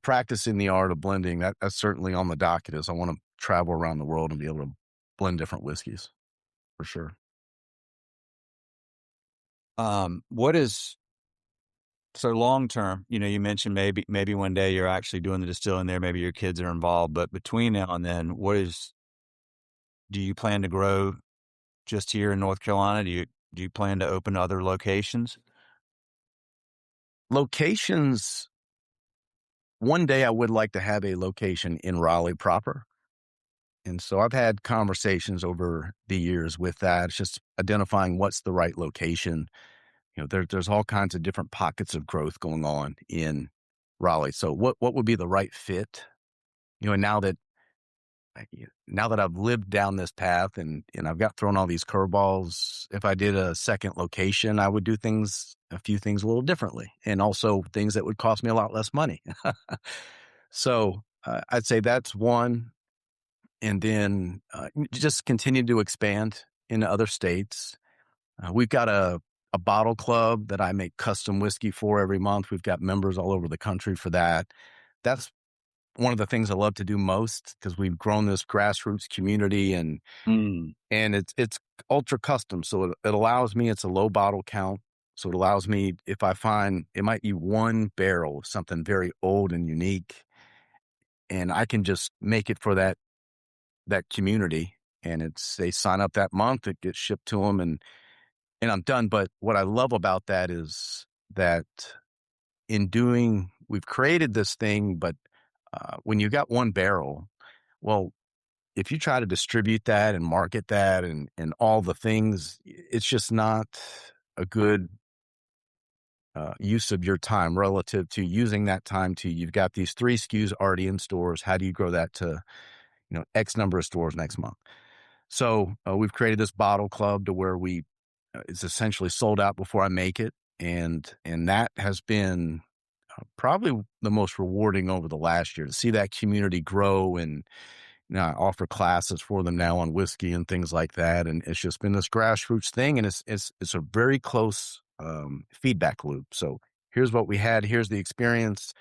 practicing the art of blending, that's certainly on the docket. Is I want to travel around the world and be able to blend different whiskeys for sure. What is so long term? You mentioned maybe one day you're actually doing the distilling there. Maybe your kids are involved. But between now and then, do you plan to grow just here in North Carolina? Do you plan to open other locations? Locations. One day I would like to have a location in Raleigh proper. And so I've had conversations over the years with that. It's just identifying what's the right location. There's all kinds of different pockets of growth going on in Raleigh. So what would be the right fit? And now that I've lived down this path and I've got thrown all these curveballs, if I did a second location, I would do a few things a little differently, and also things that would cost me a lot less money. So I'd say that's one, and then, just continue to expand into other states. We've got a bottle club that I make custom whiskey for every month. We've got members all over the country for that. That's one of the things I love to do most because we've grown this grassroots community Mm, and it's ultra custom. So it allows me, it's a low bottle count. So it allows me, if I find it might be one barrel of something very old and unique, and I can just make it for that community. And they sign up that month, it gets shipped to them and I'm done. But what I love about that is that we've created this thing, but when you got one barrel, well, if you try to distribute that and market that and all the things, it's just not a good use of your time relative to using that time to you've got these 3 SKUs already in stores. How do you grow that to X number of stores next month? So we've created this bottle club to where it's essentially sold out before I make it, and that has been probably the most rewarding over the last year to see that community grow. And I offer classes for them now on whiskey and things like that. And it's just been this grassroots thing. And it's a very close feedback loop. So here's what we had. Here's the experience.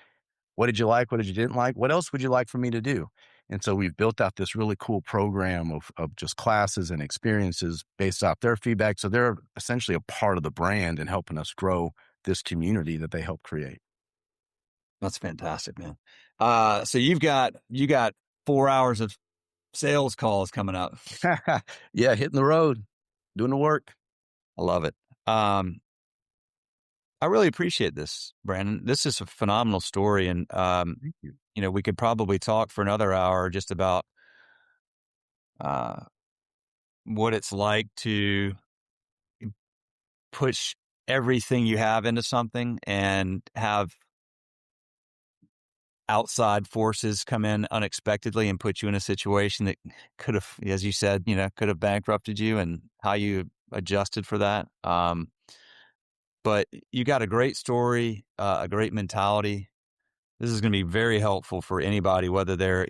What did you like? What did you didn't like? What else would you like for me to do? And so we've built out this really cool program of just classes and experiences based off their feedback. So they're essentially a part of the brand and helping us grow this community that they help create. that's fantastic, man. So you got 4 hours of sales calls coming up. Yeah, hitting the road, doing the work. I love it. I really appreciate this, Brandon. This is a phenomenal story, and Thank you. we could probably talk for another hour just about uh, what it's like to push everything you have into something and have outside forces come in unexpectedly and put you in a situation that could have, as you said, could have bankrupted you, and how you adjusted for that. But you got a great story, a great mentality. This is going to be very helpful for anybody, whether they're,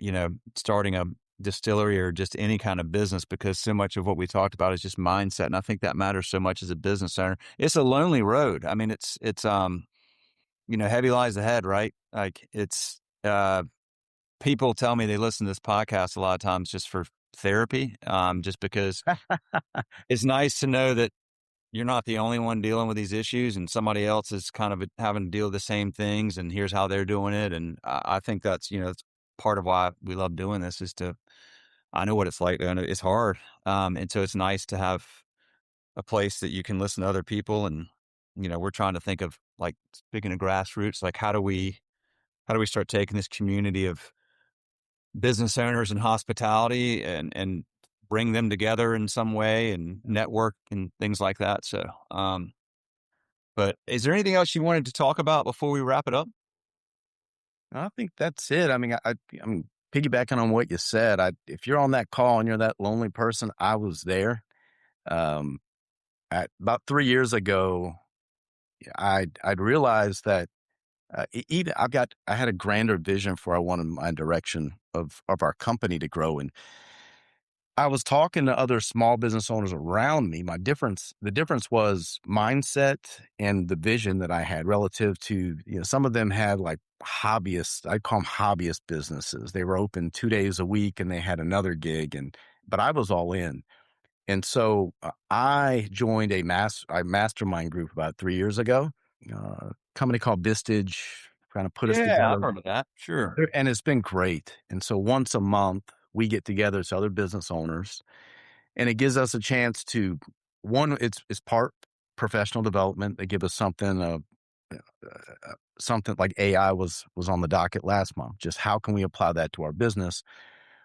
starting a distillery or just any kind of business, because so much of what we talked about is just mindset. And I think that matters so much as a business owner. It's a lonely road. I mean, heavy lies ahead, right? Like people tell me they listen to this podcast a lot of times just for therapy, just because it's nice to know that you're not the only one dealing with these issues and somebody else is kind of having to deal with the same things, and here's how they're doing it. And I think that's part of why we love doing this I know what it's like. I know it's hard. And so it's nice to have a place that you can listen to other people. And, we're trying to think of, like, speaking of grassroots, like how do we start taking this community of business owners and hospitality and bring them together in some way and network and things like that. So, but is there anything else you wanted to talk about before we wrap it up? I think that's it. I mean, I'm piggybacking on what you said. If you're on that call and you're that lonely person, I was there. Um, about 3 years ago, I'd realized that even I had a grander vision for I wanted my direction of our company to grow. And I was talking to other small business owners around me. The difference was mindset and the vision that I had relative to, some of them had like hobbyists. I'd call them hobbyist businesses. They were open 2 days a week and they had another gig. But I was all in. And so I joined a mastermind group about 3 years ago, company called Vistage kind of put us Yeah, I've together. heard of that. Sure. And it's been great. And so once a month, we get together as other business owners, and it gives us a chance to it's part professional development. They give us something like AI was on the docket last month. Just how can we apply that to our business?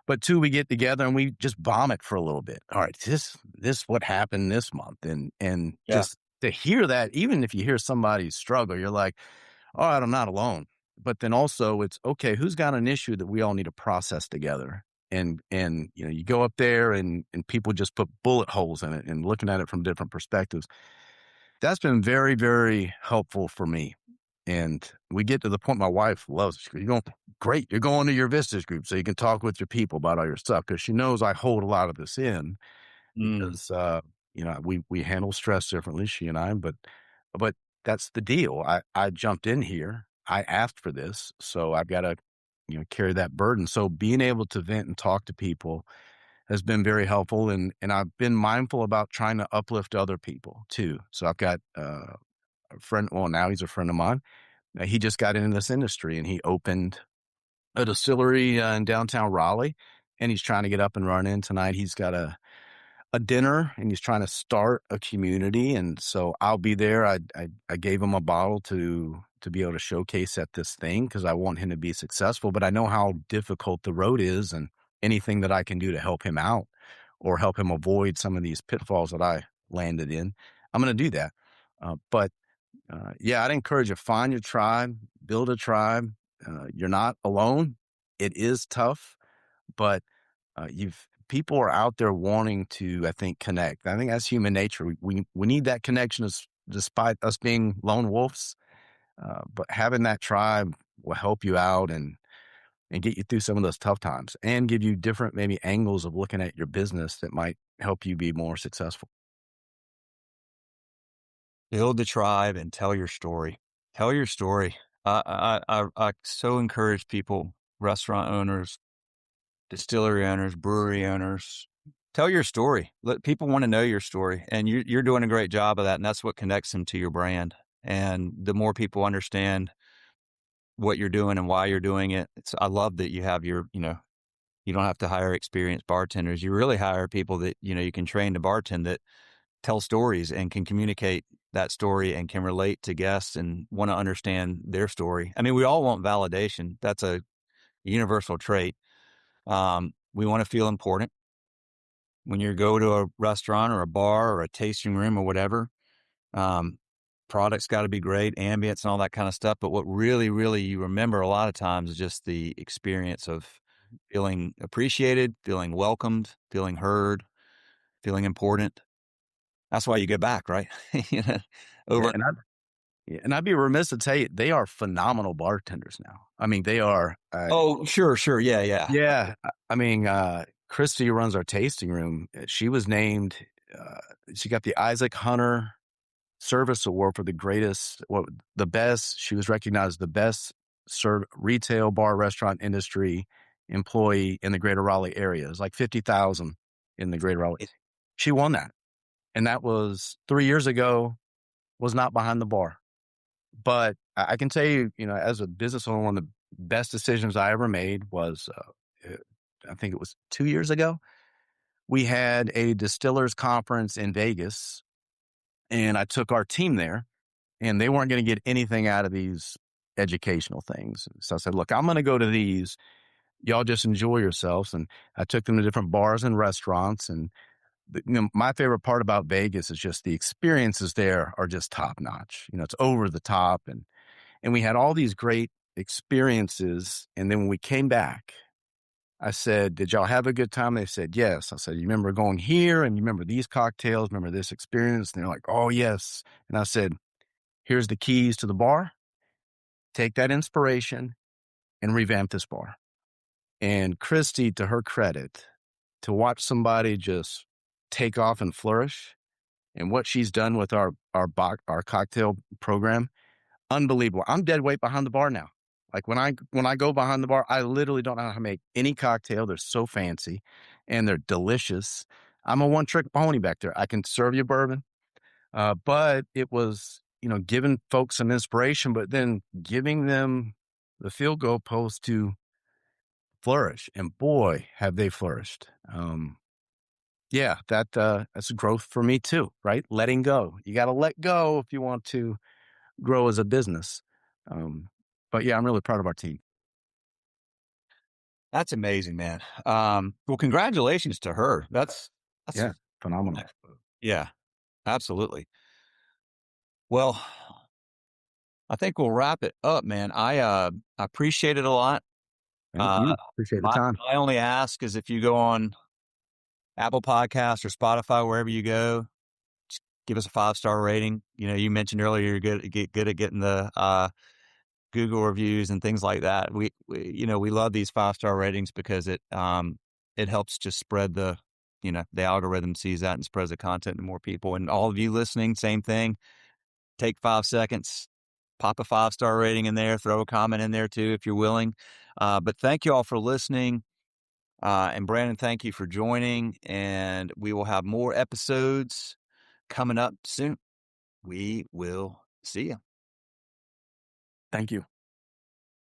But two, we get together and we just bomb it for a little bit. All right, this what happened this month, and Yeah. just to hear that, even if you hear somebody struggle, you're like, all right, I'm not alone. But then also it's okay, who's got an issue that we all need to process together? And you go up there and people just put bullet holes in it and looking at it from different perspectives. That's been very, very helpful for me. And we get to the point my wife loves it. She goes, "You're going great. You're going to your visitors group so you can talk with your people about all your stuff." Because she knows I hold a lot of this in Mm. because we handle stress differently, she and I. But that's the deal. I jumped in here. I asked for this, so I've got to carry that burden. So being able to vent and talk to people has been very helpful, and I've been mindful about trying to uplift other people too. So I've got a friend. Well, now he's a friend of mine. He just got into this industry and he opened a distillery in downtown Raleigh, and he's trying to get up and running. Tonight he's got a dinner and he's trying to start a community, and so I'll be there. I gave him a bottle to be able to showcase at this thing because I want him to be successful, but I know how difficult the road is, and anything that I can do to help him out or help him avoid some of these pitfalls that I landed in, I'm going to do that. But yeah, I'd encourage you, find your tribe, build a tribe. You're not alone. It is tough, but you've people are out there wanting to, I think, connect. I think that's human nature. We need that connection despite us being lone wolves. But having that tribe will help you out and get you through some of those tough times and give you different maybe angles of looking at your business that might help you be more successful. Build the tribe and tell your story. Tell your story. I so encourage people, restaurant owners, distillery owners, brewery owners, tell your story. Let people want to know your story, and you're doing a great job of that. And that's what connects them to your brand. And the more people understand what you're doing and why you're doing it, I love that you have you don't have to hire experienced bartenders. You really hire people that, you can train to bartend that tell stories and can communicate that story and can relate to guests and want to understand their story. I mean, we all want validation. That's a universal trait. We want to feel important when you go to a restaurant or a bar or a tasting room or whatever. Um, Products got to be great, ambience and all that kind of stuff. But what really, really you remember a lot of times is just the experience of feeling appreciated, feeling welcomed, feeling heard, feeling important. That's why you go back, right? You know, Yeah, over. and I'd be remiss to tell you, they are phenomenal bartenders now. I mean, they are. Oh, sure, sure, yeah, yeah. Yeah, I mean, Christy, who runs our tasting room, she was named. Uh, she got the Isaac Hunter Service Award for the best. She was recognized the best retail bar restaurant industry employee in the Greater Raleigh area. It was like 50,000 in the Greater Raleigh. She won that, and that was 3 years ago. Was not behind the bar. But I can tell you, as a business owner, one of the best decisions I ever made was, I think it was 2 years ago. We had a distillers conference in Vegas, and I took our team there, and they weren't going to get anything out of these educational things. So I said, look, I'm going to go to these. Y'all just enjoy yourselves. And I took them to different bars and restaurants. And my favorite part about Vegas is just the experiences there are just top notch. It's over the top, and we had all these great experiences. And then when we came back, I said, "Did y'all have a good time?" They said, "Yes." I said, "You remember going here and you remember these cocktails, remember this experience?" And they're like, "Oh, yes." And I said, "Here's the keys to the bar. Take that inspiration and revamp this bar." And Christy, to her credit, to watch somebody just take off and flourish and what she's done with our cocktail program, unbelievable. I'm dead weight behind the bar now. Like when I go behind the bar, I literally don't know how to make any cocktail. They're so fancy and they're delicious. I'm a one-trick pony back there. I can serve you bourbon, but it was, giving folks some inspiration, but then giving them the field goal post to flourish. And boy, have they flourished. Yeah, that's a growth for me too, right? Letting go. You got to let go if you want to grow as a business. Um, but yeah, I'm really proud of our team. That's amazing, man. Well, congratulations to her. That's Yeah, phenomenal. yeah, absolutely. Well, I think we'll wrap it up, man. I appreciate it a lot. Thank Uh, you. Appreciate the my time. my only ask is if you go on Apple Podcasts or Spotify, wherever you go, just give us a 5-star rating. You mentioned earlier you're good at getting the Google reviews and things like that. We love these 5-star ratings because it helps just spread the algorithm sees that and spreads the content to more people. And all of you listening, same thing. Take 5 seconds, pop a 5-star rating in there, throw a comment in there too if you're willing. But thank you all for listening. And Brandon, thank you for joining. And we will have more episodes coming up soon. We will see you. Thank you.